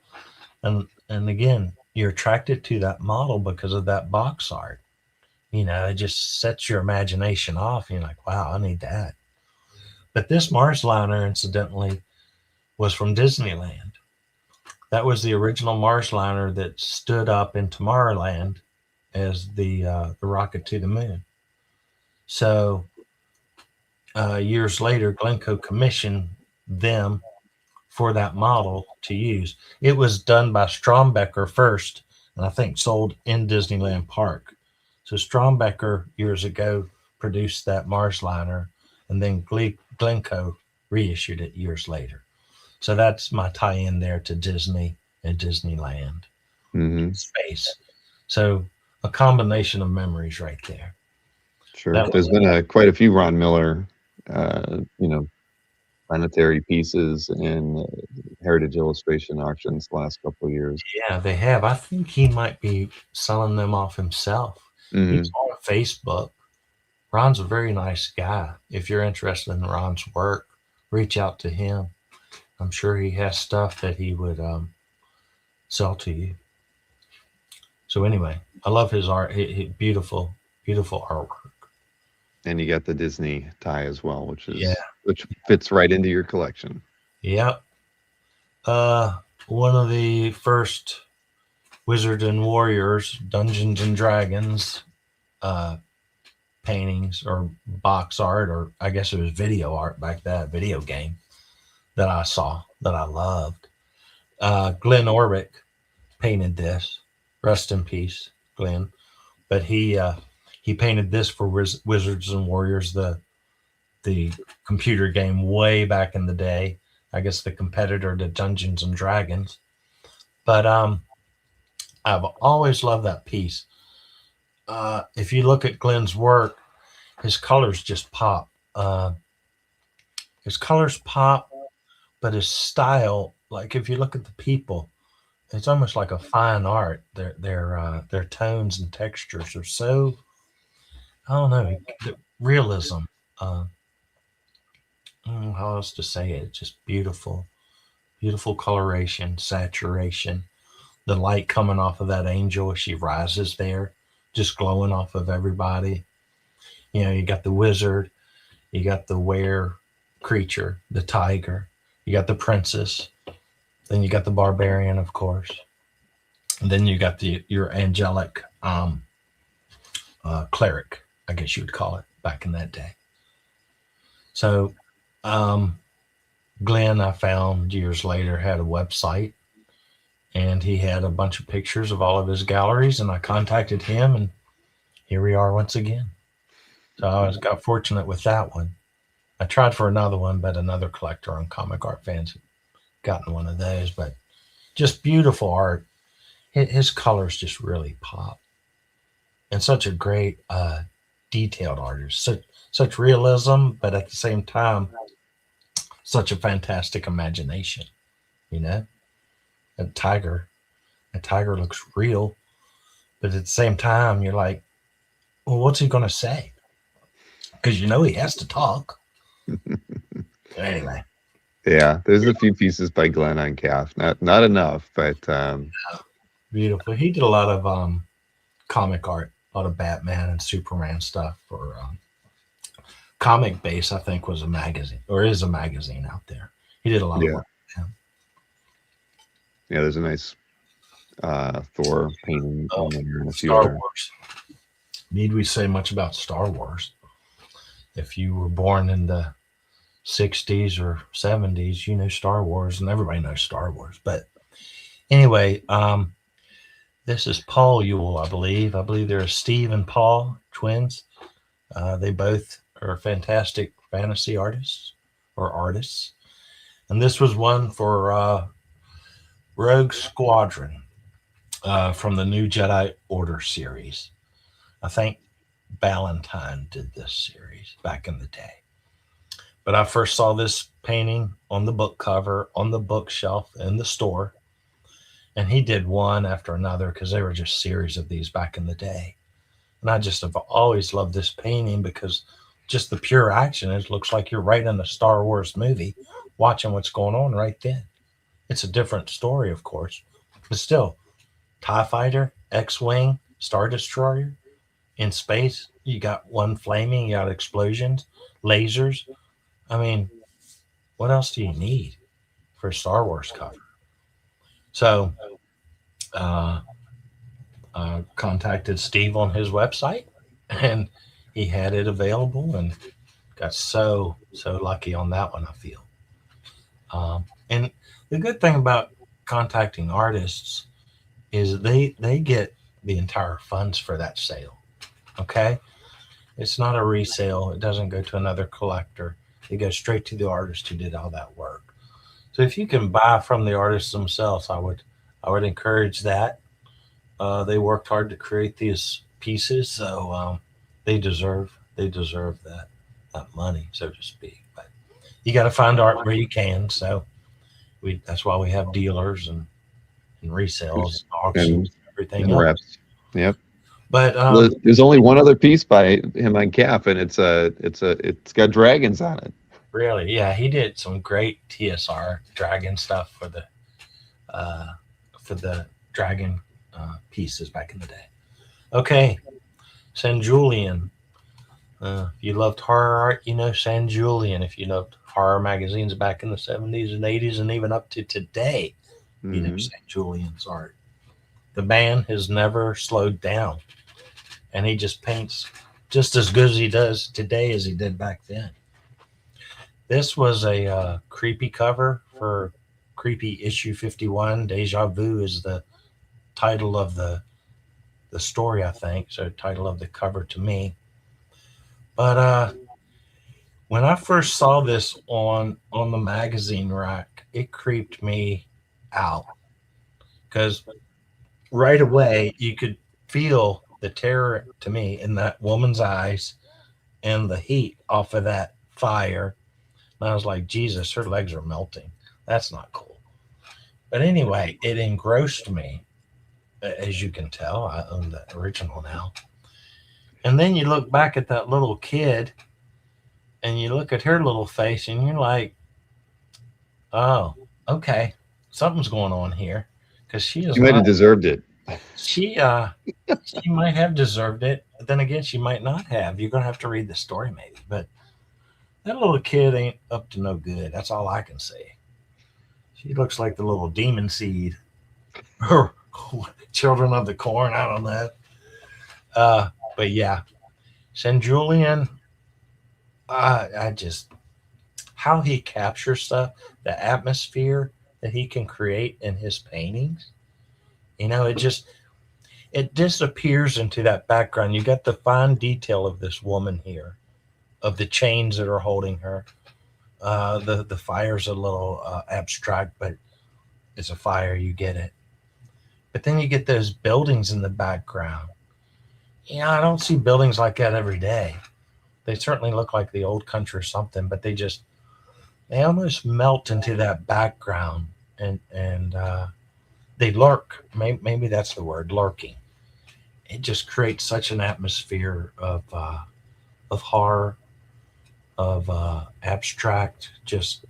And again, you're attracted to that model because of that box art. It just sets your imagination off. You're like, wow, I need that. But this Mars liner, incidentally, was from Disneyland. That was the original Mars liner that stood up in Tomorrowland as the rocket to the moon. So years later, Glencoe commissioned them for that model to use. It was done by Strombecker first, and I think sold in Disneyland Park. So Strombecker years ago produced that Mars liner, and then Glencoe reissued it years later. So that's my tie-in there to Disney and Disneyland Hmm. space. So a combination of memories right there. Sure. That There's been quite a few Ron Miller, you know, planetary pieces in Heritage Illustration auctions the last couple of years. Yeah, they have. I think he might be selling them off himself. He's Hmm. on Facebook. Ron's a very nice guy. If you're interested in Ron's work, reach out to him. I'm sure he has stuff that he would sell to you. So anyway, I love his art. Beautiful, beautiful artwork. And you got the Disney tie as well, Yeah. which fits right into your collection. Yep. One of the first Wizards and Warriors, Dungeons and Dragons uh, paintings or box art, or I guess it was video art back then, video game that I saw that I loved. Glenn Orbick painted this. Rest in peace, Glenn. But he painted this for Wizards and Warriors, the computer game way back in the day. I guess the competitor to Dungeons and Dragons. But I've always loved that piece. If you look at Glenn's work, his colors just pop. His colors pop, but his style, like if you look at the people, it's almost like a fine art. Their tones and textures are so, I don't know, the realism. Uh, I don't know how else to say it. Just beautiful, beautiful coloration, saturation. The light coming off of that angel as she rises there, just glowing off of everybody. You know, you got the wizard, you got the were creature, the tiger, you got the princess, then you got the barbarian, of course, and then you got your angelic cleric, I guess you would call it back in that day. So, um, Glenn, I found years later, had a website, and he had a bunch of pictures of all of his galleries, and I contacted him, and here we are once again. So I got fortunate with that one. I tried for another one, but another collector on Comic Art Fans had gotten one of those. But just beautiful art. His colors just really pop, and such a great detailed artist. Such realism, but at the same time, such a fantastic imagination. You know, a tiger, a tiger looks real, but at the same time, you're like, well, what's he gonna say? Because you know he has to talk. Anyway, Yeah, there's a few pieces by Glenn on CAF. Not enough, but beautiful. He did a lot of comic art, a lot of Batman and Superman stuff for Comic Base. I think was a magazine or is a magazine out there. He did a lot of yeah, work with him. yeah. There's a nice Thor painting Oh, on there and a few Star other. Wars. Need we say much about Star Wars? If you were born in the 60s or 70s, you know Star Wars, and everybody knows Star Wars. But anyway, this is Paul Ewell, I believe. I believe they're Steve and Paul, twins. They both are fantastic fantasy artists or artists. And this was one for Rogue Squadron from the New Jedi Order series. I think Ballantyne did this series back in the day. But I first saw this painting on the book cover, on the bookshelf in the store. And he did one after another because they were just series of these back in the day. And I just have always loved this painting because just the pure action, it looks like you're right in a Star Wars movie watching what's going on right then. It's a different story, of course, but still, TIE Fighter, X Wing, Star Destroyer in space. You got one flaming, you got explosions, lasers. I mean, what else do you need for a Star Wars cover? So, uh, I contacted Steve on his website, and he had it available, and got so lucky on that one. I feel, and the good thing about contacting artists is they get the entire funds for that sale. Okay, It's not a resale. It doesn't go to another collector. It goes straight to the artist who did all that work. So if you can buy from the artists themselves, I would encourage that. They worked hard to create these pieces, so they deserve they deserve that money, so to speak. But you got to find art where you can. So that's why we have dealers and resales, auctions, and everything and else. reps. Yep. But Well, there's only one other piece by him on CAF, and it's got dragons on it. really, yeah, he did some great TSR dragon stuff uh, for the dragon pieces back in the day. Okay, San Julian. If you loved horror art, you know San Julian. If you loved horror magazines back in the 70s and 80s and even up to today, you know Hmm. San Julian's art. The man has never slowed down, and he just paints just as good as he does today as he did back then. This was a creepy cover for Creepy issue 51. Deja Vu is the title of the story, I think. So, title of the cover to me. But when I first saw this on the magazine rack, it creeped me out because right away you could feel the terror to me in that woman's eyes and the heat off of that fire. And I was like, Jesus, her legs are melting. That's not cool. But anyway, it engrossed me. As you can tell, I own the original now. And then you look back at that little kid and you look at her little face and you're like, oh, okay, something's going on here because she is He might not. have deserved it. She she might have deserved it. But then again, she might not have. You're gonna have to read the story maybe. But that little kid ain't up to no good. That's all I can say. She looks like the little demon seed or children of the corn. I don't know. Uh, but yeah, San Julian. I just how he captures stuff, the atmosphere that he can create in his paintings. It disappears into that background. You got the fine detail of this woman here, of the chains that are holding her. The fire's a little abstract, but it's a fire. You get it. But then you get those buildings in the background. I don't see buildings like that every day. They certainly look like the old country or something, but they almost melt into that background, and they lurk. Maybe that's the word, lurking. It just creates such an atmosphere of horror, of abstract, just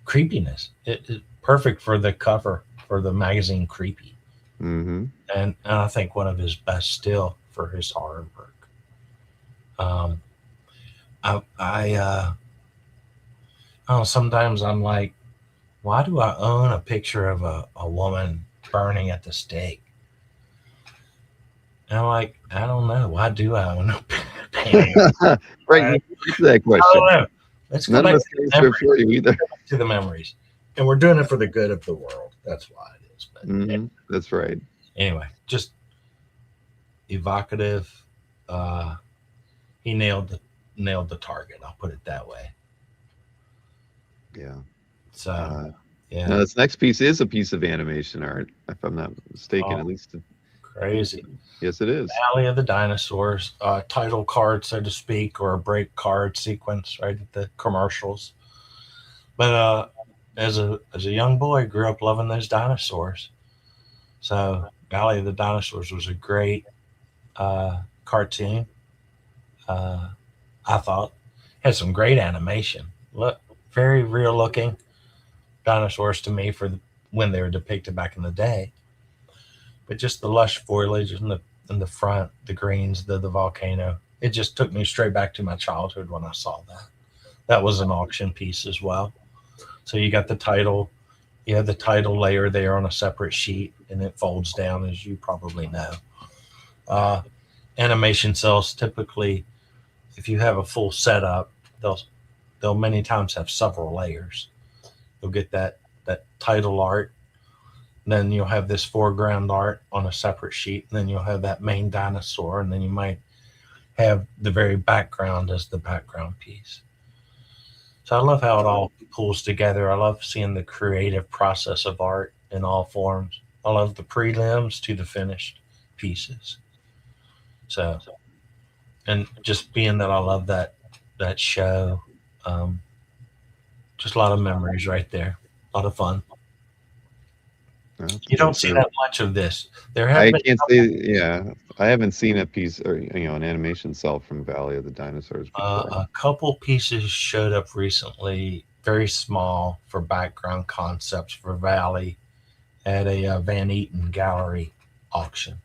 creepiness. It perfect for the cover for the magazine Creepy, Hmm. and I think one of his best still for his horror work. Um, I oh, sometimes I'm like, why do I own a picture of a woman burning at the stake? And I'm like, I don't know. Why do I own a painting? Right. I, You can answer that I question. don't know. Let's go None of back us to can the answer it memories. for you either. To the memories, and we're doing it for the good of the world. That's why it is. But That's right. anyway, just evocative. Uh, he nailed the target. I'll put it that way. Yeah. So Uh, yeah, Now, this next piece is a piece of animation art, if I'm not mistaken. oh, At least, crazy. yes, it is. Valley of the Dinosaurs, title card, so to speak, or a break card sequence, right at the commercials. But as a young boy, grew up loving those dinosaurs. So Valley of the Dinosaurs was a great cartoon. Uh, I thought had some great animation. Look, very real looking dinosaurs to me for when they were depicted back in the day. But just the lush foliage in the front, the greens, the volcano. It just took me straight back to my childhood when I saw that. That was an auction piece as well. So you got the title, you have the title layer there on a separate sheet, and it folds down, as you probably know. Uh, Animation cells typically, if you have a full setup, they'll many times have several layers. You'll get that title art, then you'll have this foreground art on a separate sheet, and then you'll have that main dinosaur, and then you might have the very background as the background piece. So I love how it all pulls together. I love seeing the creative process of art in all forms. I love the prelims to the finished pieces. So, and just being that I love that show, um, just a lot of memories right there. A lot of fun. That's You good. don't see So that much of this. There have I been can't say, yeah, I haven't seen a piece or an animation cell from Valley of the Dinosaurs before. a couple pieces showed up recently, very small for background concepts for Valley at a Van Eaton Gallery auction.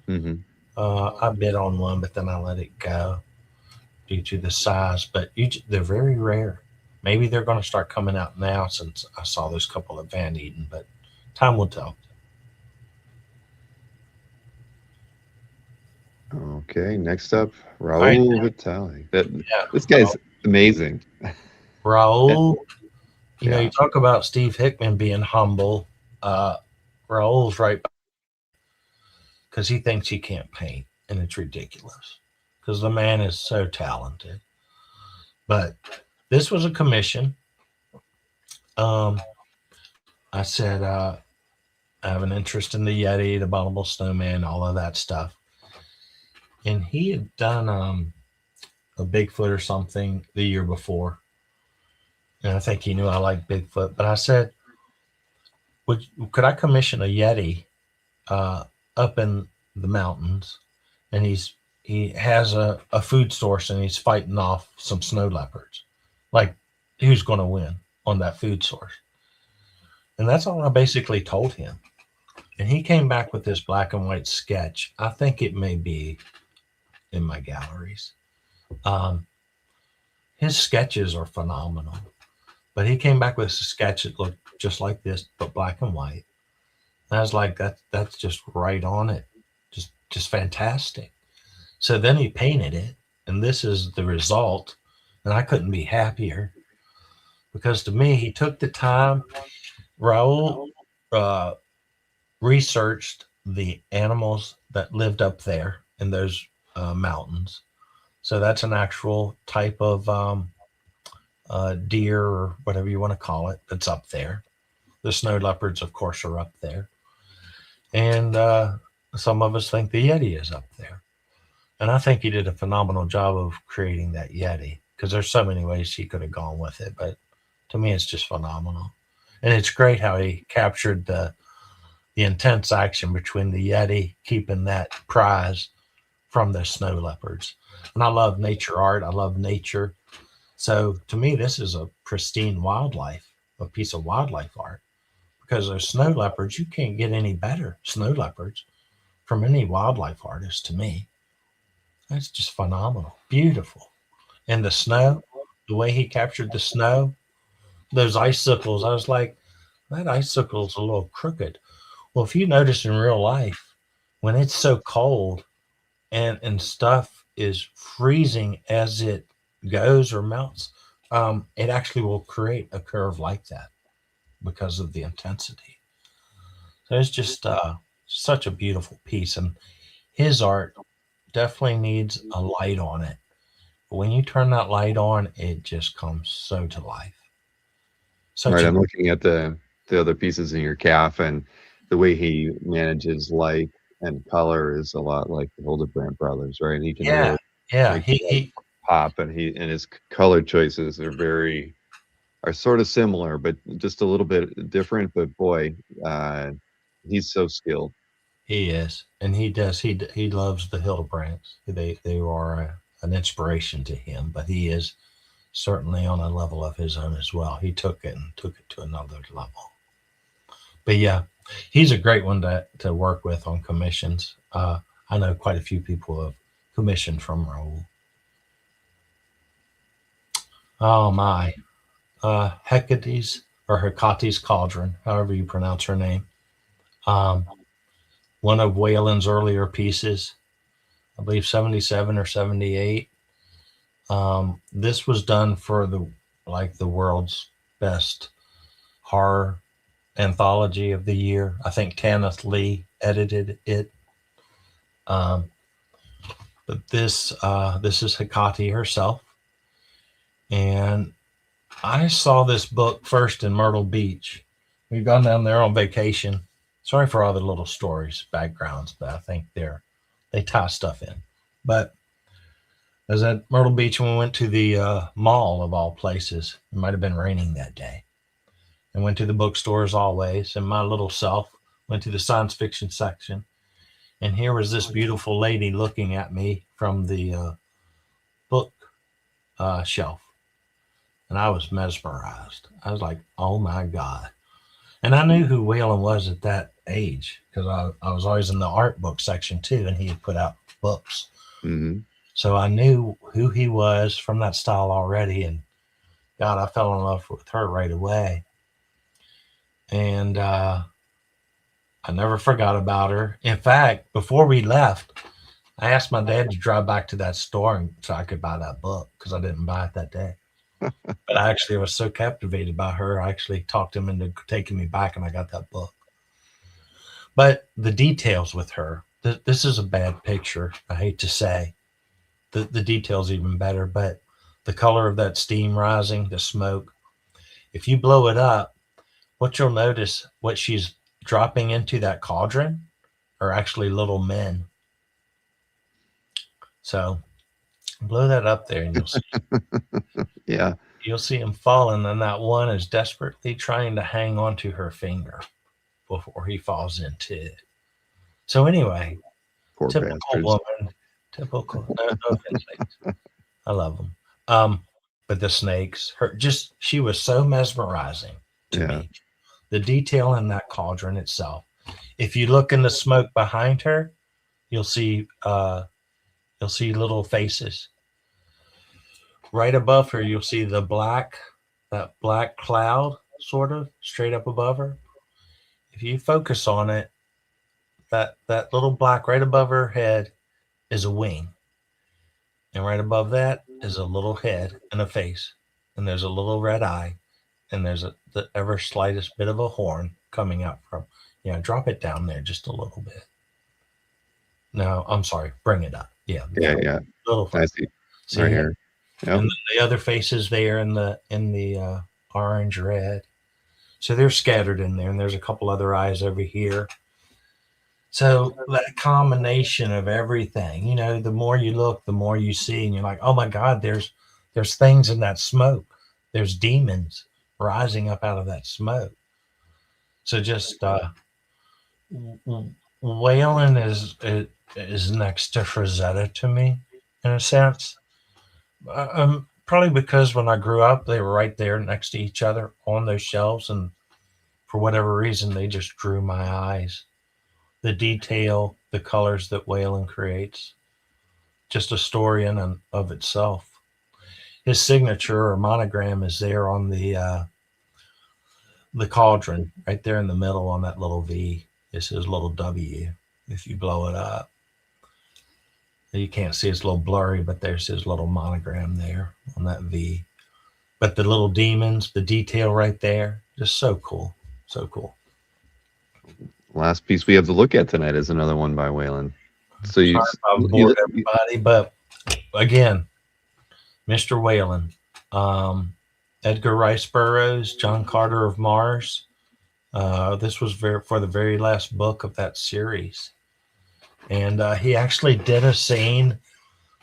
Hmm. I bid on one, but then I let it go due to the size. But they're very rare. Maybe they're going to start coming out now since I saw those couple of Van Eaton, but time will tell. Okay, next up, All right, Raul Vitale. That this yeah. guy's amazing. Eh, Raul, you Yeah. talk about Steve Hickman being humble. Uh, Raul's right because he thinks he can't paint, and it's ridiculous because the man is so talented. But this was a commission. Um, I said I have an interest in the Yeti, the abominable snowman, all of that stuff, and he had done a Bigfoot or something the year before, and I think he knew I liked Bigfoot. But I said, Would could I commission a Yeti uh, up in the mountains, and he has a food source and he's fighting off some snow leopards. Like, who's going to win on that food source? And that's all I basically told him. And he came back with this black and white sketch. I think it may be in my galleries. Um, his sketches are phenomenal. But he came back with a sketch that looked just like this, but black and white. And I was like, that's just right on it. Just fantastic. So then he painted it, and this is the result. And I couldn't be happier because to me, he took the time. Raul uh, researched the animals that lived up there in those mountains. So that's an actual type of deer or whatever you want to call it that's up there. The snow leopards, of course, are up there. And some of us think the Yeti is up there. And I think he did a phenomenal job of creating that Yeti because there's so many ways he could have gone with it. But to me, it's just phenomenal. And it's great how he captured the intense action between the Yeti keeping that prize from the snow leopards. And I love nature art. I love nature. So to me, this is a pristine wildlife, a piece of wildlife art. Because those snow leopards, you can't get any better snow leopards from any wildlife artist to me. That's just phenomenal. Beautiful. And the snow, the way he captured the snow, those icicles, I was like, that icicle's a little crooked. Well, if you notice in real life, when it's so cold and stuff is freezing as it goes or melts, it actually will create a curve like that because of the intensity. So it's just such a beautiful piece. And his art definitely needs a light on it. But when you turn that light on, it just comes so to life. Such Right, a I'm looking at the other pieces in your calf, and the way he manages light and color is a lot like the Hildebrand brothers, right? And he can yeah, really yeah. make light He pop, and his color choices are sort of similar, but just a little bit different. But boy, uh, he's so skilled. he is, and he does. He loves the Hildebrands. They are an inspiration to him, but he is certainly on a level of his own as well. He took it and took it to another level. But yeah, he's a great one to work with on commissions. I know quite a few people have commissioned from Raul. Oh my, Hecate's or Hecate's Cauldron, however you pronounce her name. Um, one of Whalen's earlier pieces, I believe 77 or 78. This was done for the world's best horror anthology of the year. I think Tanith Lee edited it. Um, But this is Hecate herself, and I saw this book first in Myrtle Beach. We've gone down there on vacation. Sorry for all the little stories, backgrounds, but I think they tie stuff in. But I was at Myrtle Beach and we went to the mall of all places. It might have been raining that day. And went to the bookstore as always. And my little self went to the science fiction section. And here was this beautiful lady looking at me from the book shelf. And I was mesmerized. I was like, oh my God. And I knew who Waylon was at that age because I was always in the art book section too. And he had put out books. Mm-hmm. So I knew who he was from that style already. And God, I fell in love with her right away. And I never forgot about her. In fact, before we left, I asked my dad to drive back to that store so I could buy that book because I didn't buy it that day. But I actually was so captivated by her, I actually talked him into taking me back and I got that book. But the details with her, this is a bad picture, I hate to say. The details even better, but the color of that steam rising, the smoke, if you blow it up, what you'll notice, what she's dropping into that cauldron are actually little men. So blow that up there and you'll see. Yeah. You'll see him falling, and that one is desperately trying to hang onto her finger before he falls into it. So anyway, Poor typical bastards. woman, typical. No offense, ladies. I love them. But the snakes, she was so mesmerizing to Yeah. me. The detail in that cauldron itself. If you look in the smoke behind her, you'll see little faces. Right above her, you'll see that black cloud sort of straight up above her. If you focus on it, that little black right above her head is a wing. And right above that is a little head and a face. And there's a little red eye. And there's the ever slightest bit of a horn coming out from, drop it down there just a little bit. No, I'm sorry, bring it up. Yeah. Yeah. Little I see. See Right it? here. Yep. And the other faces there in the orange red. So they're scattered in there, and there's a couple other eyes over here. So that combination of everything, the more you look, the more you see, and you're like, oh my God, there's things in that smoke. There's demons rising up out of that smoke. So just Waylon is next to Frazetta to me, in a sense. Probably because when I grew up, they were right there next to each other on those shelves, and for whatever reason, they just drew my eyes. The detail, the colors that Waylon creates, just a story in and of itself. His signature or monogram is there on the cauldron, right there in the middle on that little V. Is his little W. If you blow it up, you can't see, it's a little blurry, but there's his little monogram there on that V. But the little demons, the detail right there, just so cool. So cool. Last piece we have to look at tonight is another one by Waylon. So I've bored everybody, but again, Mr. Waylon, Edgar Rice Burroughs, John Carter of Mars. This was for the very last book of that series. And he actually did a scene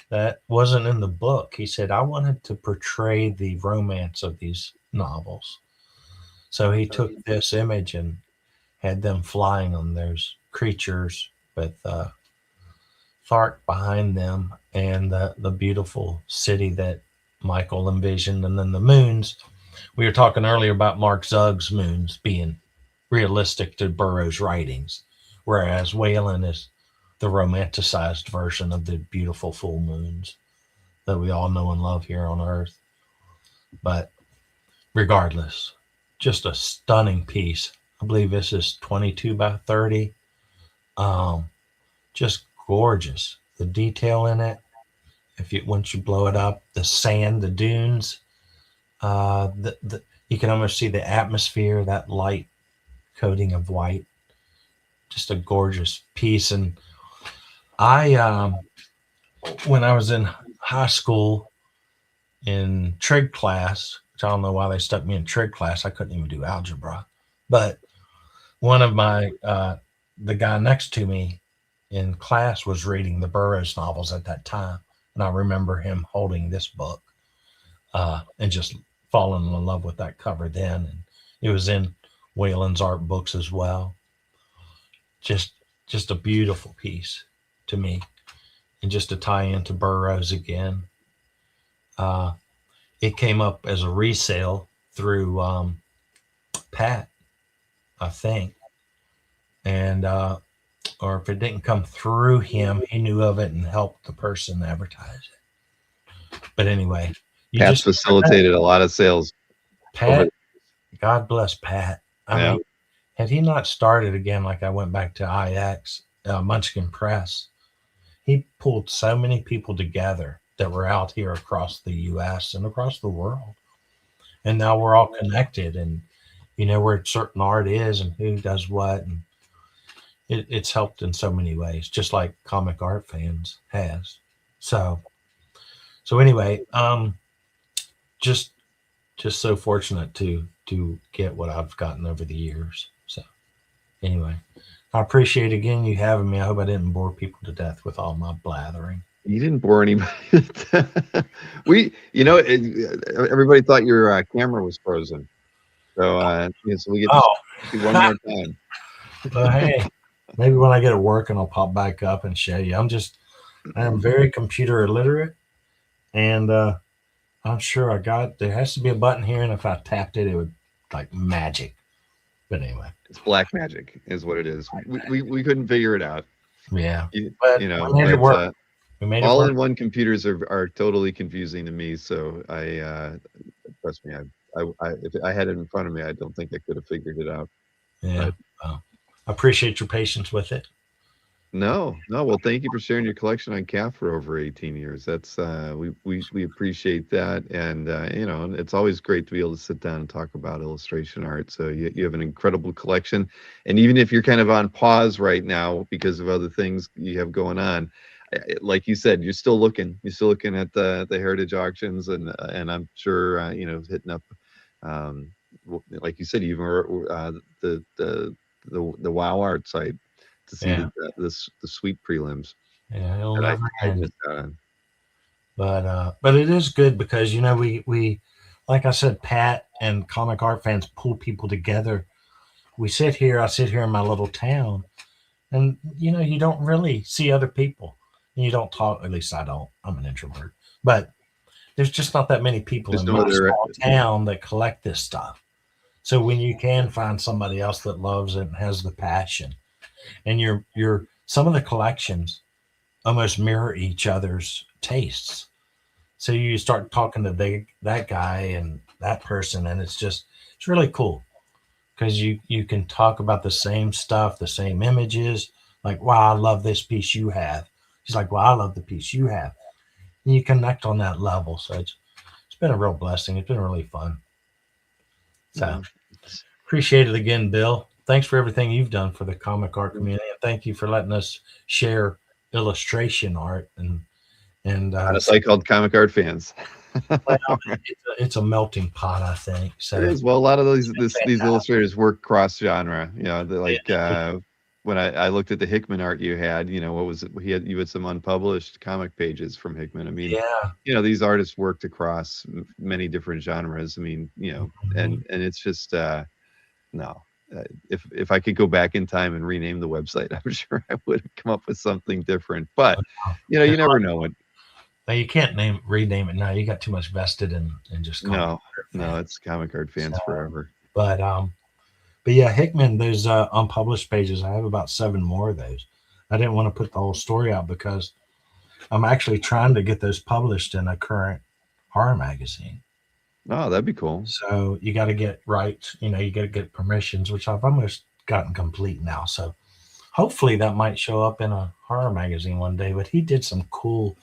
that wasn't in the book. He said, I wanted to portray the romance of these novels. So he took this image and had them flying on those creatures with Thark behind them and the beautiful city that Michael envisioned. And then the moons. We were talking earlier about Mark Zug's moons being realistic to Burroughs' writings, whereas Waylon is the romanticized version of the beautiful full moons that we all know and love here on Earth. But regardless, just a stunning piece. I believe this is 22 by 30. Just gorgeous. The detail in it. Once you blow it up, the sand, the dunes, you can almost see the atmosphere, that light coating of white. Just a gorgeous piece. And I when I was in high school in trig class, which I don't know why they stuck me in trig class. I couldn't even do algebra. But one of my, the guy next to me in class was reading the Burroughs novels at that time. And I remember him holding this book and just falling in love with that cover then. And it was in Whalen's art books as well. Just, just a beautiful piece to me. And just to tie into Burroughs again, uh, it came up as a resale through Pat, I think, and or if it didn't come through him, he knew of it and helped the person advertise it. But anyway, you Pat's just facilitated a lot of sales over. Pat. God bless Pat. I Yeah, mean, had he not started again, like I went back to IX Munchkin Press, he pulled so many people together that were out here across the U.S. and across the world, and now we're all connected, and you know where certain art is and who does what, and it's helped in so many ways, just like Comic Art Fans has. So anyway, just so fortunate to get what I've gotten over the years. So anyway, I appreciate again you having me. I hope I didn't bore people to death with all my blathering. you didn't bore anybody. Everybody thought your camera was frozen. So, so we get to Oh, see one more time. well, hey, maybe when I get it working, I'll pop back up and show you. I am very computer illiterate, and I'm sure there has to be a button here, and if I tapped it, it would like magic. But anyway, It's black magic, is what it is. We couldn't figure it out. yeah, You, but you know, we made it but work. We made it work. all-in-one computers are totally confusing to me. So trust me, if I had it in front of me, I don't think I could have figured it out. Yeah, But well, I appreciate your patience with it. no, no. Well, thank you for sharing your collection on CAF for over 18 years. That's we appreciate that, and it's always great to be able to sit down and talk about illustration art. So you have an incredible collection, and even if you're kind of on pause right now because of other things you have going on, like you said, you're still looking. You're still looking at the heritage auctions, and I'm sure hitting up, like you said, even the Wow Art site to see Yeah, the sweet prelims yeah, it'll that never I end. missed out on. But it is good because we like I said, Pat and Comic Art Fans pull people together. I sit here in my little town, and you don't really see other people. You don't talk. At least I don't. I'm an introvert, but there's just not that many people There's in no my other. small town that collect this stuff. So when you can find somebody else that loves it and has the passion, and you're some of the collections almost mirror each other's tastes. So you start talking to that guy and that person, and it's really cool because you can talk about the same stuff, the same images. Like, wow, I love this piece you have. He's like, well, I love the piece you have. And you connect on that level. So it's been a real blessing. It's been really fun. So No, appreciate it again, Bill. Thanks for everything you've done for the comic art community, and thank you for letting us share illustration art and on a site called Comic Art Fans. well, it's a melting pot, I think. It So is. Well, a lot of these fantastic. illustrators work cross genre. Yeah, When I looked at the Hickman art you had, what was it? You had some unpublished comic pages from Hickman. I mean, yeah. these artists worked across many different genres. I mean, Mhm. and it's just no. If I could go back in time and rename the website, I'm sure I would have come up with something different. But you never know what. Now you can't rename it now. You got too much vested in just comic No, art no, fan. it's Comic Art So, Fans forever. but but yeah, Hickman, those unpublished pages. I have about 7 more of those. I didn't want to put the whole story out because I'm actually trying to get those published in a current horror magazine. Oh, that'd be cool. So you got to get right. You got to get permissions, which I've almost gotten complete now. So hopefully that might show up in a horror magazine one day. But he did some cool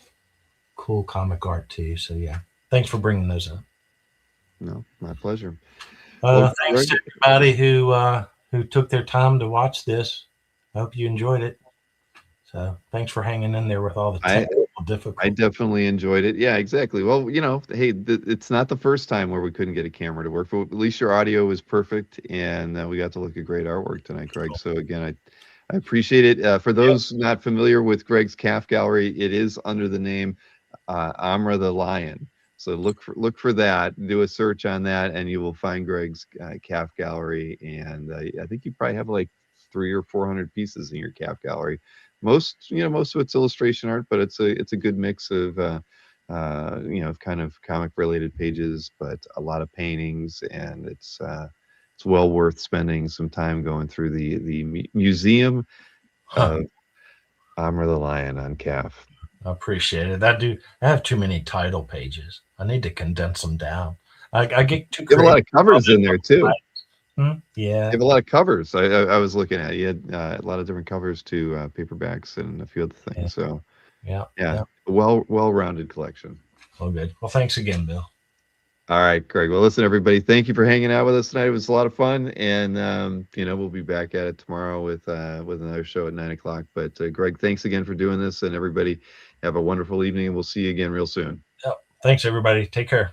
comic art too. So yeah, thanks for bringing those up. No, my pleasure. Well, Thanks Greg, to everybody who took their time to watch this. I hope you enjoyed it. So thanks for hanging in there with all the I technical I difficult. definitely enjoyed it. Yeah, exactly. Well, hey, it's not the first time where we couldn't get a camera to work, but at least your audio was perfect, and we got to look at great artwork tonight, Greg. So again, I appreciate it. For Yep. those not familiar with Greg's CAF Gallery, it is under the name Amra the Lion. So look for that. Do a search on that, and you will find Greg's CAF Gallery. And I think you probably have like 300 or 400 pieces in your CAF Gallery. Most of it's illustration art, but it's a good mix of kind of comic related pages, but a lot of paintings, and it's well worth spending some time going through the museum Huh. of Amr the Lion on CAF. I appreciate it. I have too many title pages. I need to condense them down. I get too You have a lot creative. of covers in there too. Yeah. You have a lot of covers. I was looking at. You had a lot of different covers to paperbacks and a few other Yeah. things. So Yeah. yeah, Yeah. a well-rounded collection. Well, good. Well, thanks again, Bill. All right, Greg. Well, listen, everybody. Thank you for hanging out with us tonight. It was a lot of fun, and we'll be back at it tomorrow with another show at 9 o'clock. But Greg, thanks again for doing this, and everybody have a wonderful evening, and we'll see you again real soon. Yep. Thanks, everybody. Take care.